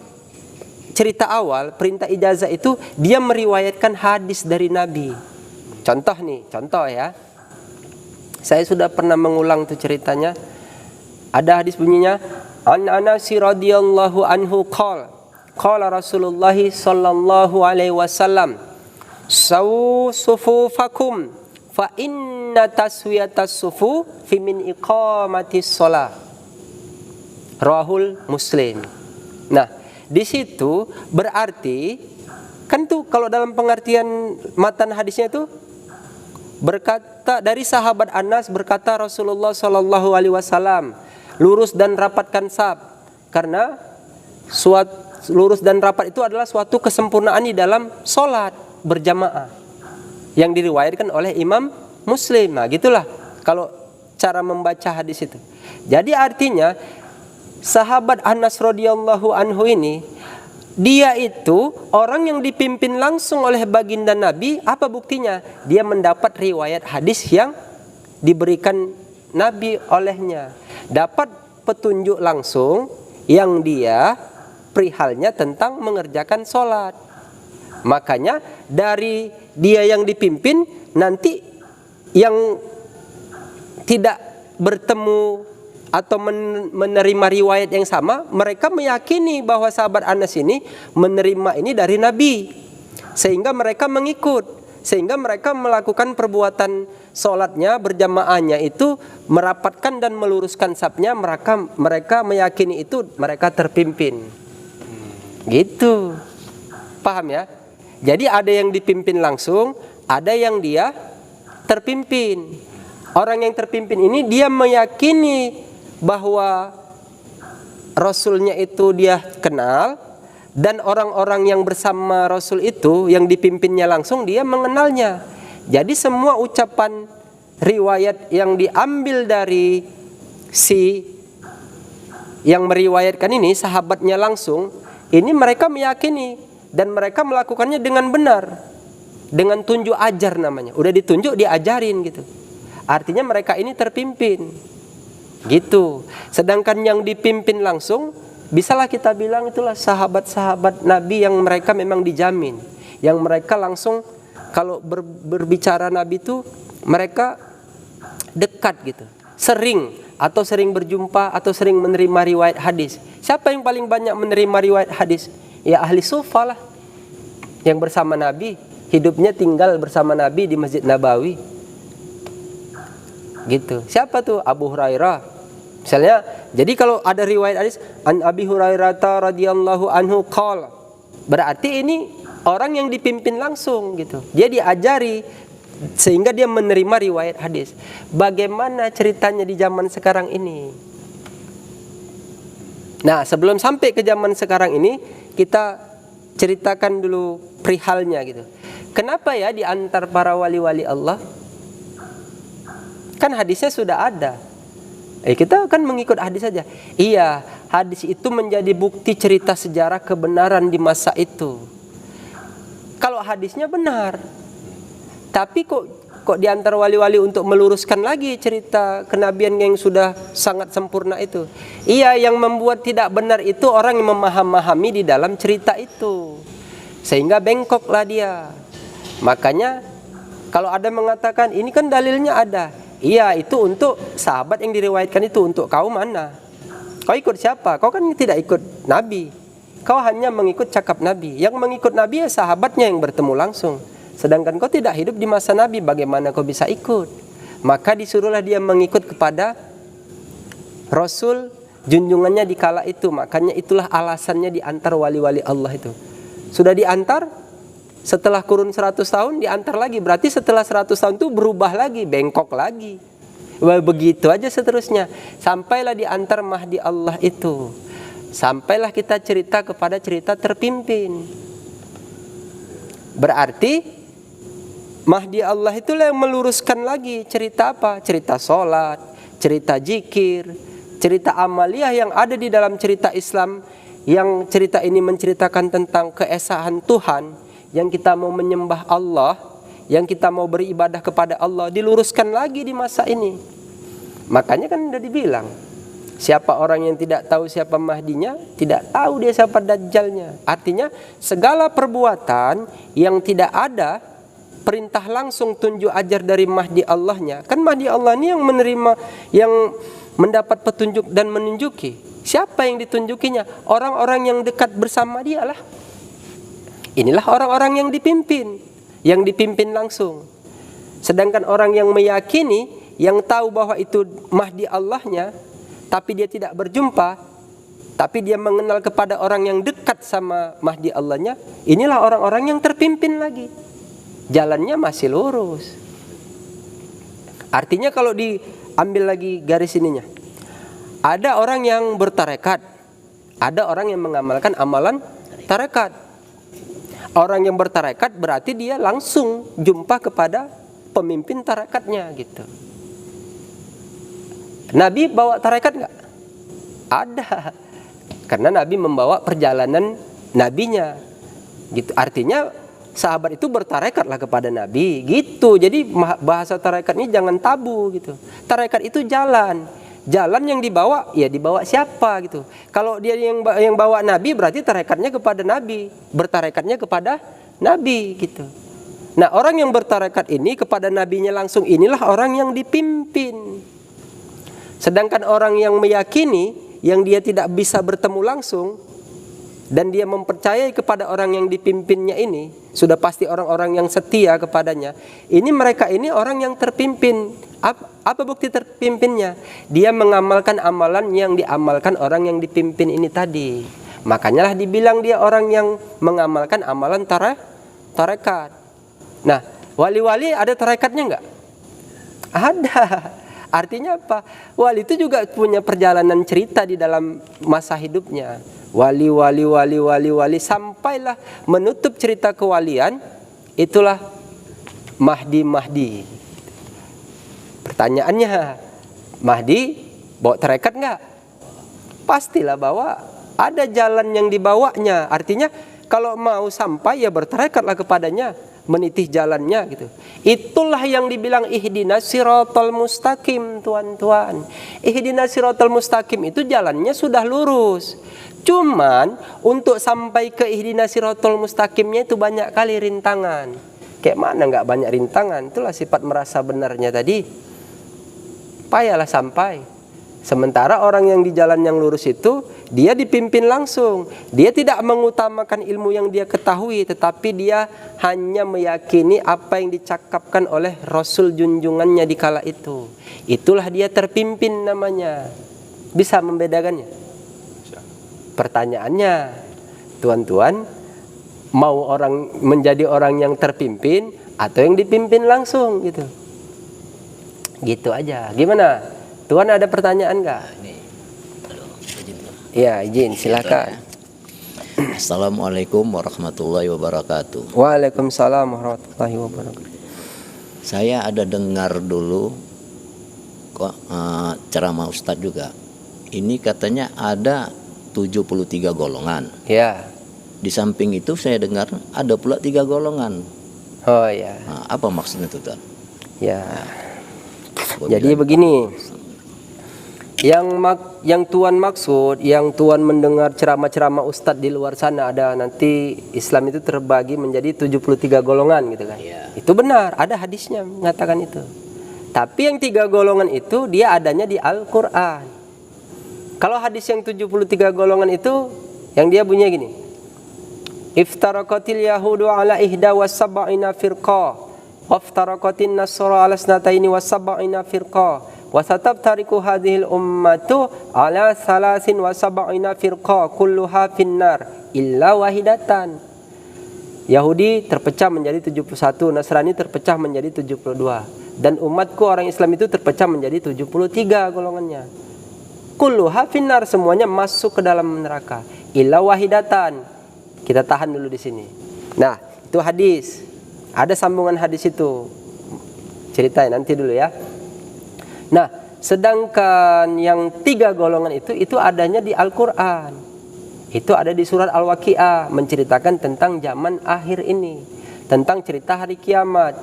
cerita awal, perintah ijazah itu dia meriwayatkan hadis dari Nabi. Contoh ya. Saya sudah pernah mengulang tuh ceritanya. Ada hadis bunyinya, An Anas radhiyallahu anhu qala, qala Rasulullah sallallahu alaihi wasallam, sawu sufufakum fa inna taswiyatas sufu fi min iqamatis shalah. Rawahul Muslim. Nah, di situ berarti kan tuh kalau dalam pengertian matan hadisnya itu berkata dari sahabat Anas, berkata Rasulullah sallallahu alaihi wasallam, lurus dan rapatkan saf, karena lurus dan rapat itu adalah suatu kesempurnaan di dalam sholat berjamaah yang diriwayatkan oleh Imam Muslim. Nah, gitulah kalau cara membaca hadis itu. Jadi artinya sahabat Anas radhiyallahu anhu ini, dia itu orang yang dipimpin langsung oleh baginda Nabi. Apa buktinya? Dia mendapat riwayat hadis yang diberikan Nabi olehnya, dapat petunjuk langsung yang dia perihalnya tentang mengerjakan sholat. Makanya dari dia yang dipimpin, nanti yang tidak bertemu atau menerima riwayat yang sama, mereka meyakini bahwa sahabat Anas ini menerima ini dari Nabi, sehingga mereka mengikut, sehingga mereka melakukan perbuatan sholatnya berjamaahnya itu merapatkan dan meluruskan safnya. Mereka meyakini itu, mereka terpimpin. Gitu, paham ya? Jadi ada yang dipimpin langsung, ada yang dia terpimpin. Orang yang terpimpin ini dia meyakini bahwa Rasulnya itu dia kenal, dan orang-orang yang bersama Rasul itu yang dipimpinnya langsung dia mengenalnya. Jadi semua ucapan riwayat yang diambil dari si yang meriwayatkan ini, sahabatnya langsung, ini mereka meyakini dan mereka melakukannya dengan benar, dengan tunjuk ajar namanya. Udah ditunjuk, diajarin gitu. Artinya mereka ini terpimpin. Gitu. Sedangkan yang dipimpin langsung, bisalah kita bilang itulah sahabat-sahabat Nabi yang mereka memang dijamin, yang mereka langsung kalau berbicara Nabi itu mereka dekat gitu, sering berjumpa atau sering menerima riwayat hadis. Siapa yang paling banyak menerima riwayat hadis? Ya ahli sufa lah, yang bersama Nabi, hidupnya tinggal bersama Nabi di Masjid Nabawi. Gitu. Siapa tuh? Abu Hurairah. Misalnya, jadi kalau ada riwayat hadis an Abi Hurairah radhiyallahu anhu qala, berarti ini orang yang dipimpin langsung gitu. Dia diajari sehingga dia menerima riwayat hadis. Bagaimana ceritanya di zaman sekarang ini? Nah, sebelum sampai ke zaman sekarang ini, kita ceritakan dulu perihalnya gitu. Kenapa ya di antar para wali-wali Allah? Kan hadisnya sudah ada. Kita kan mengikut hadis saja. Iya, hadis itu menjadi bukti cerita sejarah kebenaran di masa itu. Kalau hadisnya benar, tapi kok di antar wali-wali untuk meluruskan lagi cerita kenabian yang sudah sangat sempurna itu. Iya, yang membuat tidak benar itu orang yang memahami di dalam cerita itu, sehingga bengkoklah dia. Makanya kalau ada mengatakan ini kan dalilnya ada, iya itu untuk sahabat yang diriwayatkan itu, untuk kau mana? Kau ikut siapa? Kau kan tidak ikut Nabi, kau hanya mengikut cakap Nabi. Yang mengikut Nabi ya sahabatnya yang bertemu langsung. Sedangkan kau tidak hidup di masa Nabi, bagaimana kau bisa ikut? Maka disuruhlah dia mengikut kepada Rasul junjungannya di kala itu. Makanya itulah alasannya diantar wali-wali Allah itu. Sudah diantar, setelah kurun 100 tahun diantar lagi. Berarti setelah 100 tahun itu berubah lagi, bengkok lagi. Begitu aja seterusnya. Sampailah diantar Mahdi Allah itu. Sampailah kita cerita kepada cerita terpimpin. Berarti Mahdi Allah itulah yang meluruskan lagi cerita apa? Cerita sholat, cerita zikir, cerita amaliyah yang ada di dalam cerita Islam. Yang cerita ini menceritakan tentang keesaan Tuhan, yang kita mau menyembah Allah, yang kita mau beribadah kepada Allah, diluruskan lagi di masa ini. Makanya kan udah dibilang, siapa orang yang tidak tahu siapa Mahdinya, tidak tahu dia siapa Dajjalnya. Artinya segala perbuatan yang tidak ada perintah langsung tunjuk ajar dari Mahdi Allahnya. Kan Mahdi Allah ini yang menerima, yang mendapat petunjuk dan menunjuki. Siapa yang ditunjukinya? Orang-orang yang dekat bersama dia lah. Inilah orang-orang yang dipimpin langsung. Sedangkan orang yang meyakini, yang tahu bahwa itu Mahdi Allahnya, tapi dia tidak berjumpa, tapi dia mengenal kepada orang yang dekat sama Mahdi Allahnya, inilah orang-orang yang terpimpin lagi. Jalannya masih lurus. Artinya kalau diambil lagi garis ininya, ada orang yang bertarekat, ada orang yang mengamalkan amalan tarekat. Orang yang bertarekat berarti dia langsung jumpa kepada pemimpin tarekatnya gitu. Nabi bawa tarekat nggak? Ada, karena Nabi membawa perjalanan nabinya, gitu. Artinya sahabat itu bertarekatlah kepada Nabi, gitu. Jadi bahasa tarekat ini jangan tabu, gitu. Tarekat itu jalan yang dibawa, ya dibawa siapa, gitu. Kalau dia yang bawa Nabi, berarti tarekatnya kepada Nabi, bertarekatnya kepada Nabi, gitu. Nah, orang yang bertarekat ini kepada nabinya langsung, inilah orang yang dipimpin. Sedangkan orang yang meyakini, yang dia tidak bisa bertemu langsung, dan dia mempercayai kepada orang yang dipimpinnya ini, sudah pasti orang-orang yang setia kepadanya. Ini mereka ini orang yang terpimpin. Apa bukti terpimpinnya? Dia mengamalkan amalan yang diamalkan orang yang dipimpin ini tadi. Makanya lah dibilang dia orang yang mengamalkan amalan tarekat. Nah, wali-wali ada tarekatnya enggak? Ada. Artinya apa? Wali itu juga punya perjalanan cerita di dalam masa hidupnya. Wali sampailah menutup cerita kewalian, itulah Mahdi. Pertanyaannya, Mahdi bawa tarekat enggak? Pastilah bawa. Ada jalan yang dibawanya. Artinya kalau mau sampai ya bertarekatlah kepadanya, menitih jalannya gitu. Itulah yang dibilang ihdinas siratal mustaqim, tuan-tuan. Ihdinas siratal mustaqim itu jalannya sudah lurus. Cuman untuk sampai ke ihdinas siratal mustaqimnya itu banyak kali rintangan. Kayak mana enggak banyak rintangan? Itulah sifat merasa benarnya tadi. Payahlah sampai. Sementara orang yang di jalan yang lurus itu, dia dipimpin langsung. Dia tidak mengutamakan ilmu yang dia ketahui, tetapi dia hanya meyakini apa yang dicakapkan oleh Rasul junjungannya di kala itu. Itulah dia terpimpin namanya. Bisa membedakannya? Pertanyaannya, tuan-tuan, mau orang menjadi orang yang terpimpin atau yang dipimpin langsung gitu? Gitu aja. Gimana? Tuan ada pertanyaan nggak? Ya, izin, silakan. Assalamualaikum warahmatullahi wabarakatuh. Waalaikumsalam warahmatullahi wabarakatuh. Saya ada dengar dulu kok ceramah Ustadz juga. Ini katanya ada 73 golongan. Ya. Di samping itu saya dengar ada pula 3 golongan. Oh ya. Nah, apa maksudnya itu, Tuan? Ya. Jadi begini. Yang Tuan maksud, yang Tuan mendengar ceramah-ceramah Ustadz di luar sana, ada nanti Islam itu terbagi menjadi 73 golongan gitu kan. Ya. Itu benar, ada hadisnya mengatakan itu. Tapi yang 3 golongan itu dia adanya di Al-Qur'an. Kalau hadis yang 73 golongan itu yang dia bunyinya gini. Iftaraqatil yahudu ala ihda wa sab'ina firqah, waftaraqatin nasara ala snataini wa sab'ina firqah. Wasatabtariku hadhil ummatu ala salasin wa sab'ina firqa kulluha finnar illa wahidatan. Yahudi terpecah menjadi 71, Nasrani terpecah menjadi 72, dan umatku orang Islam itu terpecah menjadi 73 golongannya. Kulluha finnar, semuanya masuk ke dalam neraka. Illa wahidatan. Kita tahan dulu di sini. Nah, itu hadis. Ada sambungan hadis itu. Ceritain nanti dulu ya. Nah, sedangkan yang 3 golongan itu adanya di Al-Quran. Itu ada di surat Al-Waqi'ah, menceritakan tentang zaman akhir ini, tentang cerita hari kiamat.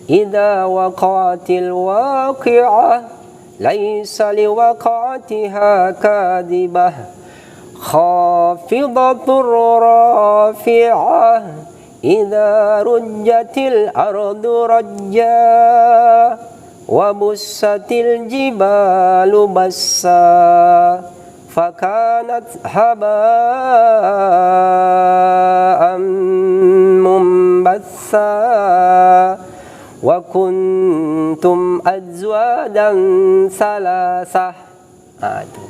Idza waqa'atil waqi'ah laisa liwaqa'atiha kadhibah khafidatur rafi'ah idza rujjatil ardu rajja wa bussatil jibalu bassa fakanat haba'an mumbatsa wa kuntum azwajan salasah. Itu.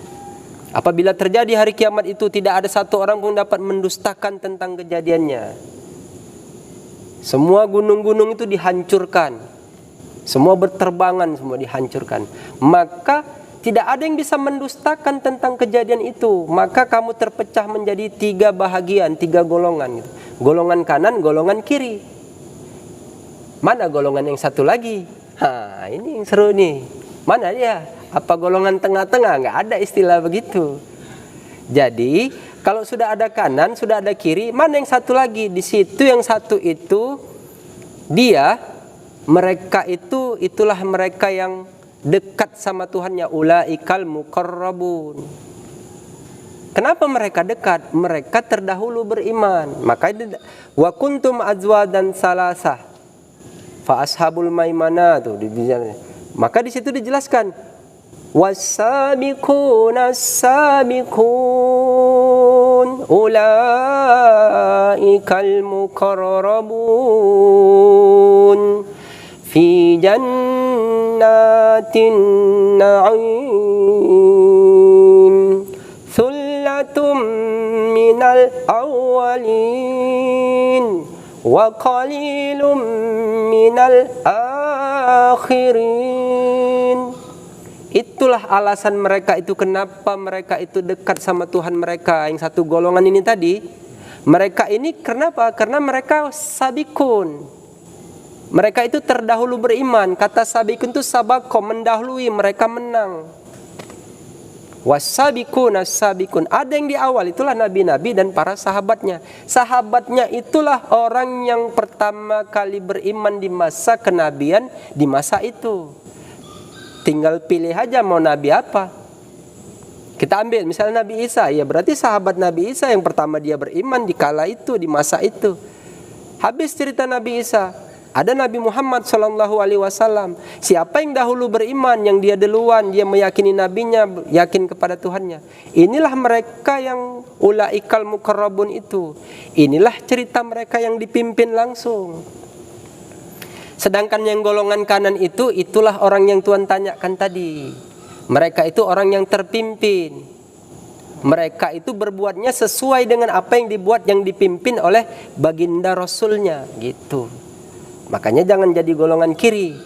Apabila terjadi hari kiamat itu, tidak ada satu orang pun dapat mendustakan tentang kejadiannya. Semua gunung-gunung itu dihancurkan, semua berterbangan, semua dihancurkan. Maka tidak ada yang bisa mendustakan tentang kejadian itu. Maka kamu terpecah menjadi 3 bahagian, 3 golongan. Golongan kanan, golongan kiri. Mana golongan yang satu lagi? Ini yang seru nih. Mana dia? Apa golongan tengah-tengah? Nggak ada istilah begitu. Jadi kalau sudah ada kanan, sudah ada kiri, mana yang satu lagi? Di situ yang satu itu mereka itulah mereka yang dekat sama Tuhannya, ulaikal muqarrabun. Kenapa mereka dekat? Mereka terdahulu beriman. Maka wa kuntum azwajan salasah fa ashabul maimanah tuh dibilang. Maka di situ dijelaskan was-sabiquna as-sabiqun ulaikal muqarrabun fi jannatin na'im thullatun minal awwalin wa qalilum minal akhirin. Itulah alasan mereka itu, kenapa mereka itu dekat sama Tuhan mereka. Yang satu golongan ini tadi, mereka ini kenapa? Karena mereka sabikun. Mereka itu terdahulu beriman. Kata sabikun itu sabako, mendahului, mereka menang. Wasabikun as-sabikun. Ada yang di awal, itulah nabi-nabi dan para sahabatnya. Sahabatnya itulah orang yang pertama kali beriman di masa kenabian, di masa itu. Tinggal pilih aja mau nabi apa. Kita ambil misalnya Nabi Isa, ya berarti sahabat Nabi Isa yang pertama dia beriman di kala itu, di masa itu. Habis cerita Nabi Isa, ada Nabi Muhammad SAW. Siapa yang dahulu beriman, yang dia duluan, dia meyakini nabinya, yakin kepada Tuhannya. Inilah mereka yang ulaikal muqarrabun itu. Inilah cerita mereka yang dipimpin langsung. Sedangkan yang golongan kanan itu, itulah orang yang Tuhan tanyakan tadi. Mereka itu orang yang terpimpin. Mereka itu berbuatnya sesuai dengan apa yang dibuat, yang dipimpin oleh baginda Rasulnya, gitu. Makanya jangan jadi golongan kiri.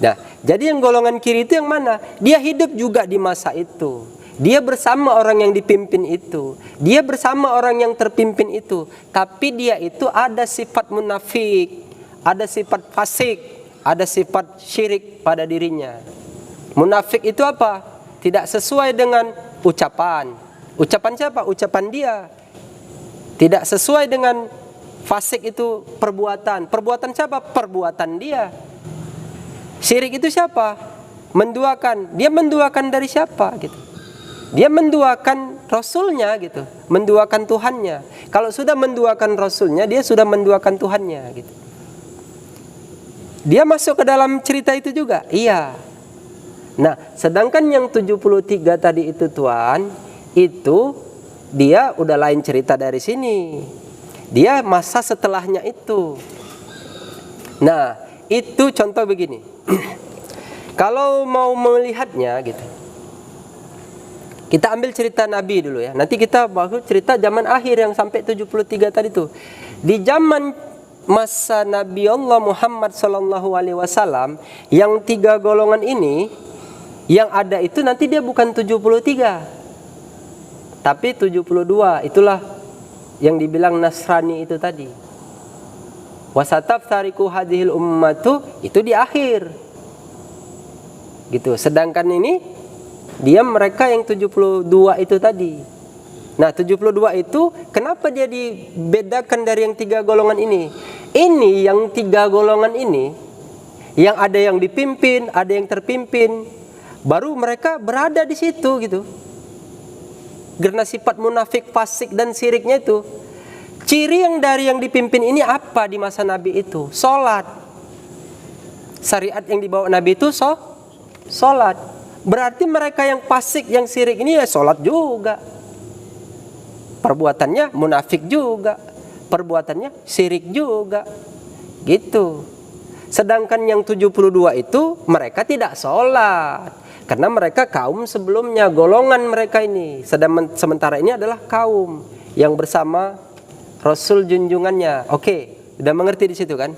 Nah, jadi yang golongan kiri itu yang mana? Dia hidup juga di masa itu. Dia bersama orang yang dipimpin itu. Dia bersama orang yang terpimpin itu. Tapi dia itu ada sifat munafik, ada sifat fasik, ada sifat syirik pada dirinya. Munafik itu apa? Tidak sesuai dengan ucapan. Ucapan siapa? Ucapan dia. Tidak sesuai dengan fasik itu perbuatan. Perbuatan siapa? Perbuatan dia. Syirik itu siapa? Menduakan. Dia menduakan dari siapa gitu? Dia menduakan Rasulnya gitu. Menduakan Tuhannya. Kalau sudah menduakan Rasulnya, dia sudah menduakan Tuhannya gitu. Dia masuk ke dalam cerita itu juga? Iya. Nah, sedangkan yang 73 tadi itu Tuhan, itu dia udah lain cerita dari sini. Dia masa setelahnya itu. Nah, itu contoh begini. Kalau mau melihatnya gitu, kita ambil cerita Nabi dulu ya. Nanti kita bahas cerita zaman akhir yang sampai 73 tadi itu. Di zaman masa Nabi Allah Muhammad SAW, yang 3 golongan ini yang ada itu nanti dia bukan 73, tapi 72. Itulah yang dibilang Nasrani itu tadi. Wasataf tariku hadhil ummatu, itu di akhir gitu. Sedangkan ini dia mereka yang 72 itu tadi. Nah 72 itu kenapa dia dibedakan dari yang 3 golongan ini? Ini yang 3 golongan ini, yang ada yang dipimpin, ada yang terpimpin, baru mereka berada di situ gitu. Karena sifat munafik, fasik dan syiriknya itu. Ciri yang dari yang dipimpin ini apa di masa Nabi itu? Salat. Syariat yang dibawa Nabi itu salat. Berarti mereka yang fasik, yang syirik ini ya sholat juga, perbuatannya munafik juga, perbuatannya syirik juga, gitu. Sedangkan yang 72 itu mereka tidak sholat, karena mereka kaum sebelumnya, golongan mereka ini. Sementara ini adalah kaum yang bersama Rasul junjungannya. Oke, udah mengerti di situ kan?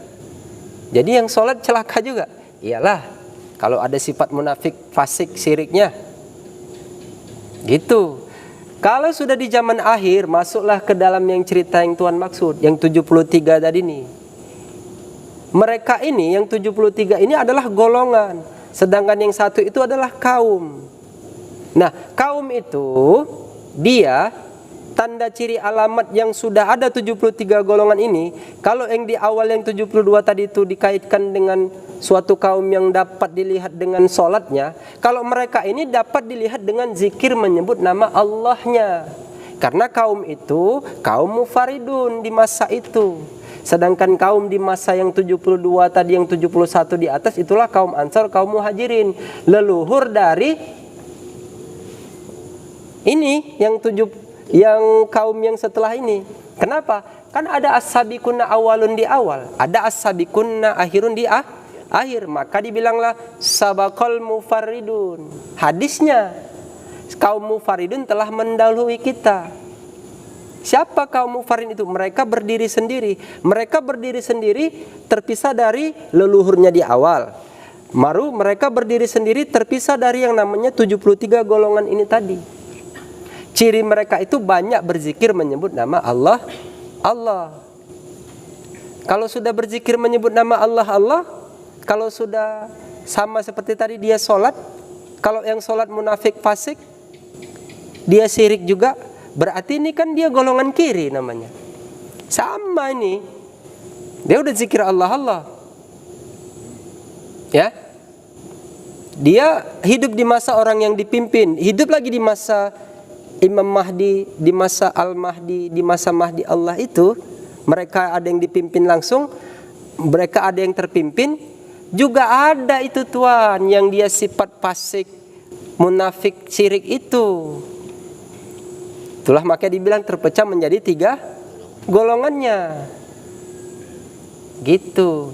Jadi yang sholat celaka juga. Iyalah, kalau ada sifat munafik, fasik, syiriknya. Gitu. Kalau sudah di zaman akhir, masuklah ke dalam yang cerita yang Tuhan maksud, yang 73 tadi nih. Mereka ini, yang 73 ini adalah golongan, sedangkan yang satu itu adalah kaum. Nah, kaum itu, dia tanda ciri alamat yang sudah ada 73 golongan ini. Kalau yang di awal yang 72 tadi itu dikaitkan dengan suatu kaum yang dapat dilihat dengan sholatnya, kalau mereka ini dapat dilihat dengan zikir menyebut nama Allahnya. Karena kaum itu kaum mufaridun di masa itu. Sedangkan kaum di masa yang 72 tadi, yang 71 di atas, itulah kaum Ansar, kaum Muhajirin, leluhur dari ini yang kaum yang setelah ini. Kenapa? Kan ada as-sabiquna awalun di awal, ada as-sabiquna akhirun di akhir. Maka dibilanglah sabaqal mufarridun. Hadisnya, kaum mufarridun telah mendahului kita. Siapa kaum mufarridun itu? Mereka berdiri sendiri. Mereka berdiri sendiri terpisah dari leluhurnya di awal. Baru mereka berdiri sendiri terpisah dari yang namanya 73 golongan ini tadi. Ciri mereka itu banyak berzikir menyebut nama Allah. Kalau sudah berzikir menyebut nama Allah, kalau sudah sama seperti tadi dia sholat, kalau yang sholat munafik fasik, dia syirik juga, berarti ini kan dia golongan kiri namanya. Sama ini, dia udah zikir Allah. Ya, dia hidup di masa orang yang dipimpin, hidup lagi di masa Imam Mahdi, di masa Al-Mahdi, di masa Mahdi Allah itu, mereka ada yang dipimpin langsung, mereka ada yang terpimpin, juga ada itu Tuhan yang dia sifat fasik, munafik, syirik itu. Itulah makanya dibilang terpecah menjadi 3 golongannya. Gitu.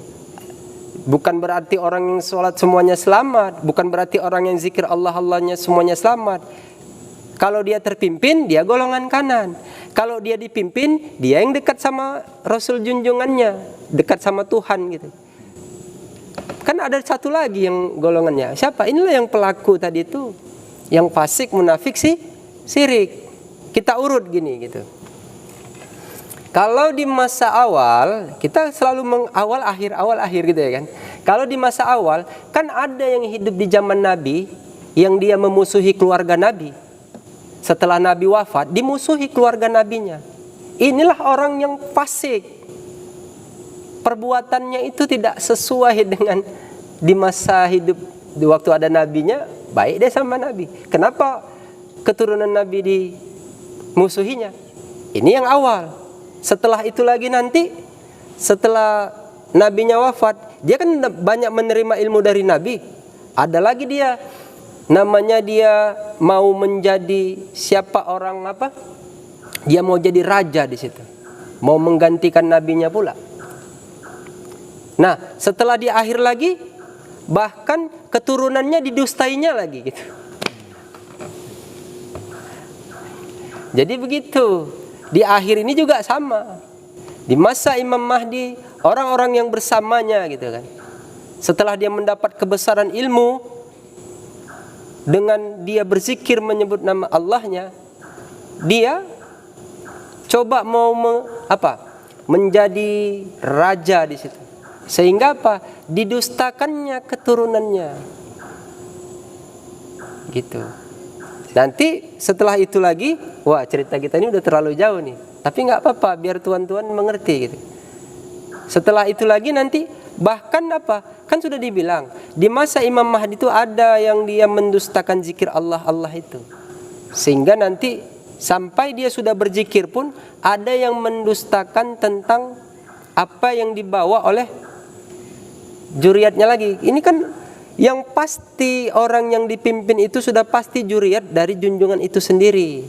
Bukan berarti orang yang sholat semuanya selamat, bukan berarti orang yang zikir Allah-Allahnya semuanya selamat. Kalau dia terpimpin, dia golongan kanan. Kalau dia dipimpin, dia yang dekat sama Rasul junjungannya, dekat sama Tuhan gitu. Kan ada satu lagi yang golongannya. Siapa? Inilah yang pelaku tadi itu, yang fasik, munafik, syirik. Kita urut gini gitu. Kalau di masa awal, kita selalu mengawal akhir gitu ya kan. Kalau di masa awal, kan ada yang hidup di zaman Nabi, yang dia memusuhi keluarga Nabi. Setelah Nabi wafat, dimusuhi keluarga Nabinya. Inilah orang yang fasik. Perbuatannya itu tidak sesuai dengan di masa hidup, di waktu ada Nabinya, baik deh sama Nabi. Kenapa keturunan Nabi dimusuhinya? Ini yang awal. Setelah itu lagi nanti, setelah Nabinya wafat, dia kan banyak menerima ilmu dari Nabi. Ada lagi dia, namanya dia mau menjadi siapa orang apa? Dia mau jadi raja di situ. Mau menggantikan nabinya pula. Nah, setelah di akhir lagi, bahkan keturunannya didustainya lagi gitu. Jadi begitu. Di akhir ini juga sama. Di masa Imam Mahdi, orang-orang yang bersamanya gitu kan. Setelah dia mendapat kebesaran ilmu, dengan dia berzikir menyebut nama Allahnya, dia coba mau menjadi raja di situ. Sehingga apa? Didustakannya keturunannya. Gitu. Nanti setelah itu lagi, wah cerita kita ini udah terlalu jauh nih. Tapi nggak apa-apa, biar tuan-tuan mengerti gitu. Setelah itu lagi nanti bahkan kan sudah dibilang di masa Imam Mahdi itu ada yang dia mendustakan zikir Allah itu, sehingga nanti sampai dia sudah berzikir pun ada yang mendustakan tentang apa yang dibawa oleh juriatnya lagi. Ini kan Yang pasti orang yang dipimpin itu sudah pasti juriat dari junjungan itu sendiri.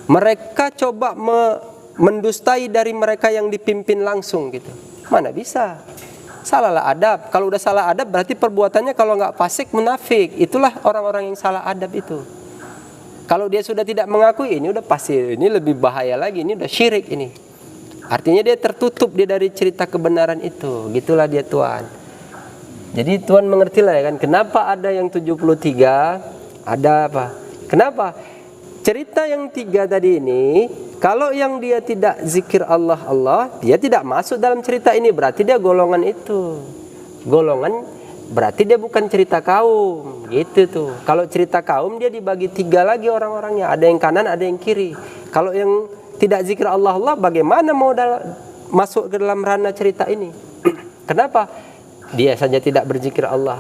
Mereka coba mendustai dari mereka yang dipimpin langsung gitu. Mana bisa? Salahlah adab. Kalau udah salah adab berarti perbuatannya kalau nggak fasik munafik. Itulah orang-orang yang salah adab itu. Kalau dia sudah tidak mengakui, ini udah pasti, ini lebih bahaya lagi, ini udah syirik ini. Artinya dia tertutup dia dari cerita kebenaran itu. Gitulah dia Tuhan. Jadi Tuhan mengertilah ya kan, kenapa ada yang 73, ada apa? Kenapa? Cerita yang 3 tadi ini, kalau yang dia tidak zikir Allah, dia tidak masuk dalam cerita ini, berarti dia golongan itu. Golongan berarti dia bukan cerita kaum, gitu tuh. Kalau cerita kaum dia dibagi 3 lagi orang-orangnya, ada yang kanan, ada yang kiri. Kalau yang tidak zikir Allah, bagaimana mau masuk ke dalam ranah cerita ini? Kenapa? Dia saja tidak berzikir Allah,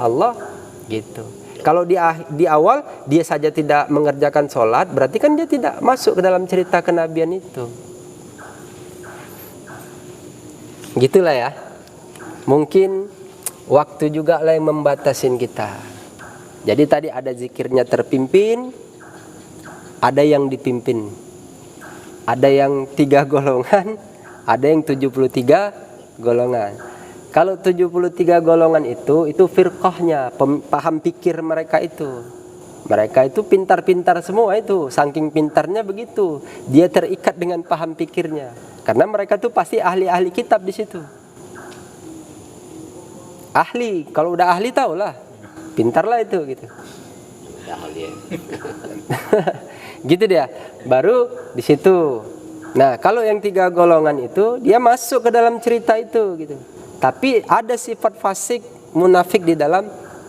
gitu. Kalau di awal dia saja tidak mengerjakan sholat, berarti kan dia tidak masuk ke dalam cerita kenabian itu. Gitulah ya. Mungkin waktu juga lah yang membatasin kita. Jadi tadi ada zikirnya terpimpin, ada yang dipimpin. Ada yang 3 golongan, ada yang 73 golongan. Kalau 73 golongan itu firqahnya, paham pikir mereka itu. Mereka itu pintar-pintar semua itu, saking pintarnya begitu. Dia terikat dengan paham pikirnya. Karena mereka tuh pasti ahli-ahli kitab di situ. Ahli, kalau udah ahli tahulah, pintarlah itu gitu. Gitu dia, baru di situ. Nah, kalau yang 3 golongan itu dia masuk ke dalam cerita itu gitu. Tapi ada sifat fasik, munafik di dalam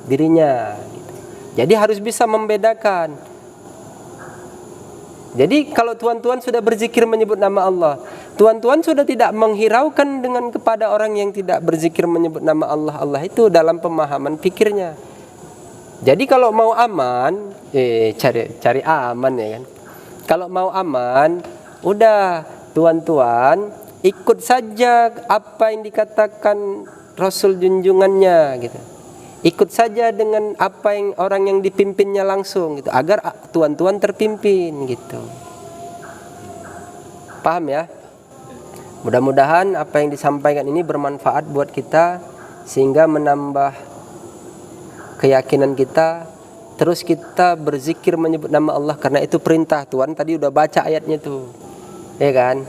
dirinya gitu. Jadi harus bisa membedakan. Jadi kalau tuan-tuan sudah berzikir menyebut nama Allah, tuan-tuan sudah tidak menghiraukan dengan kepada orang yang tidak berzikir menyebut nama Allah itu dalam pemahaman pikirnya. Jadi kalau mau aman, cari aman ya kan. Kalau mau aman, udah tuan-tuan ikut saja apa yang dikatakan Rasul junjungannya gitu. Ikut saja dengan apa yang orang yang dipimpinnya langsung gitu, agar tuan-tuan terpimpin gitu. Paham ya? Mudah-mudahan apa yang disampaikan ini bermanfaat buat kita sehingga menambah keyakinan kita. Terus kita berzikir menyebut nama Allah karena itu perintah. Tuhan tadi udah baca ayatnya tuh. Ya kan?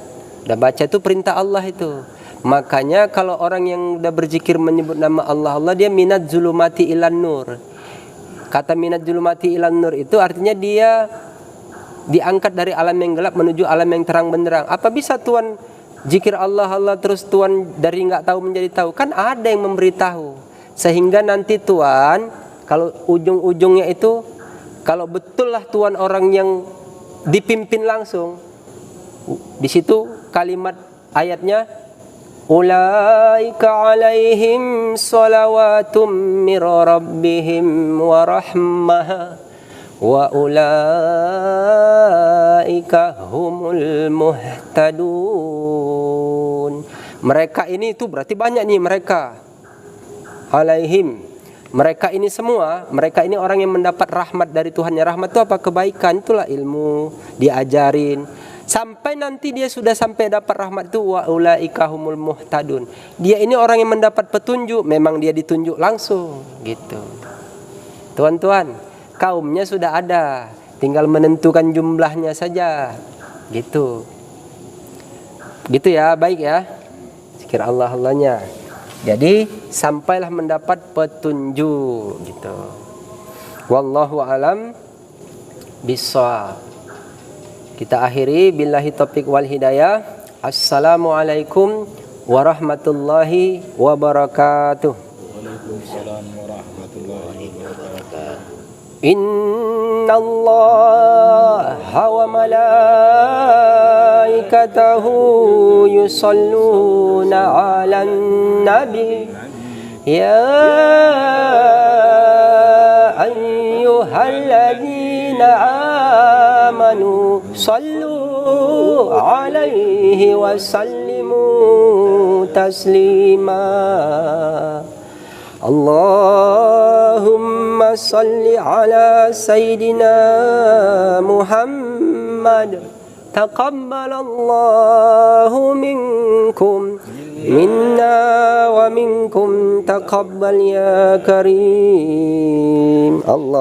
Udah baca itu perintah Allah itu. Makanya kalau orang yang udah berzikir menyebut nama Allah, dia minat zulumati ilan nur. Kata minat zulumati ilan nur itu artinya dia diangkat dari alam yang gelap menuju alam yang terang benderang. Apa bisa Tuhan zikir Allah terus Tuhan dari nggak tahu menjadi tahu? Kan ada yang memberitahu. Sehingga nanti Tuhan kalau ujung-ujungnya itu, kalau betul lah Tuhan orang yang dipimpin langsung, di situ kalimat ayatnya, ulaika alaihim salawatum mir rabbihim wa rahmah wa ulaika humul muhtadun. Mereka ini itu berarti banyak nih mereka. Alaihim, mereka ini semua, mereka ini orang yang mendapat rahmat dari Tuhannya. Rahmat itu apa? Kebaikan, itulah ilmu, diajarin. Sampai nanti dia sudah sampai dapat rahmat itu, wa ulaika humul muhtadun. Dia ini orang yang mendapat petunjuk, memang dia ditunjuk langsung gitu. Tuan-tuan, kaumnya sudah ada, tinggal menentukan jumlahnya saja gitu. Gitu ya, baik ya. Zikir Allah-Allahnya. Jadi sampailah mendapat petunjuk gitu. Wallahu alam bissawab. Kita akhiri billahi taufiq wal hidayah. Assalamualaikum warahmatullahi wabarakatuh. Waalaikumsalam warahmatullahi wabarakatuh. Inna Allaha wa malaikatahu yusalluna 'alan nabi ya ayyuhalladzina amanu sallu 'alaihi wa sallimu taslima. Allahumma salli ala Sayyidina Muhammad. Taqabbalallahu minkum minna wa minkum taqabbal ya karim. Allah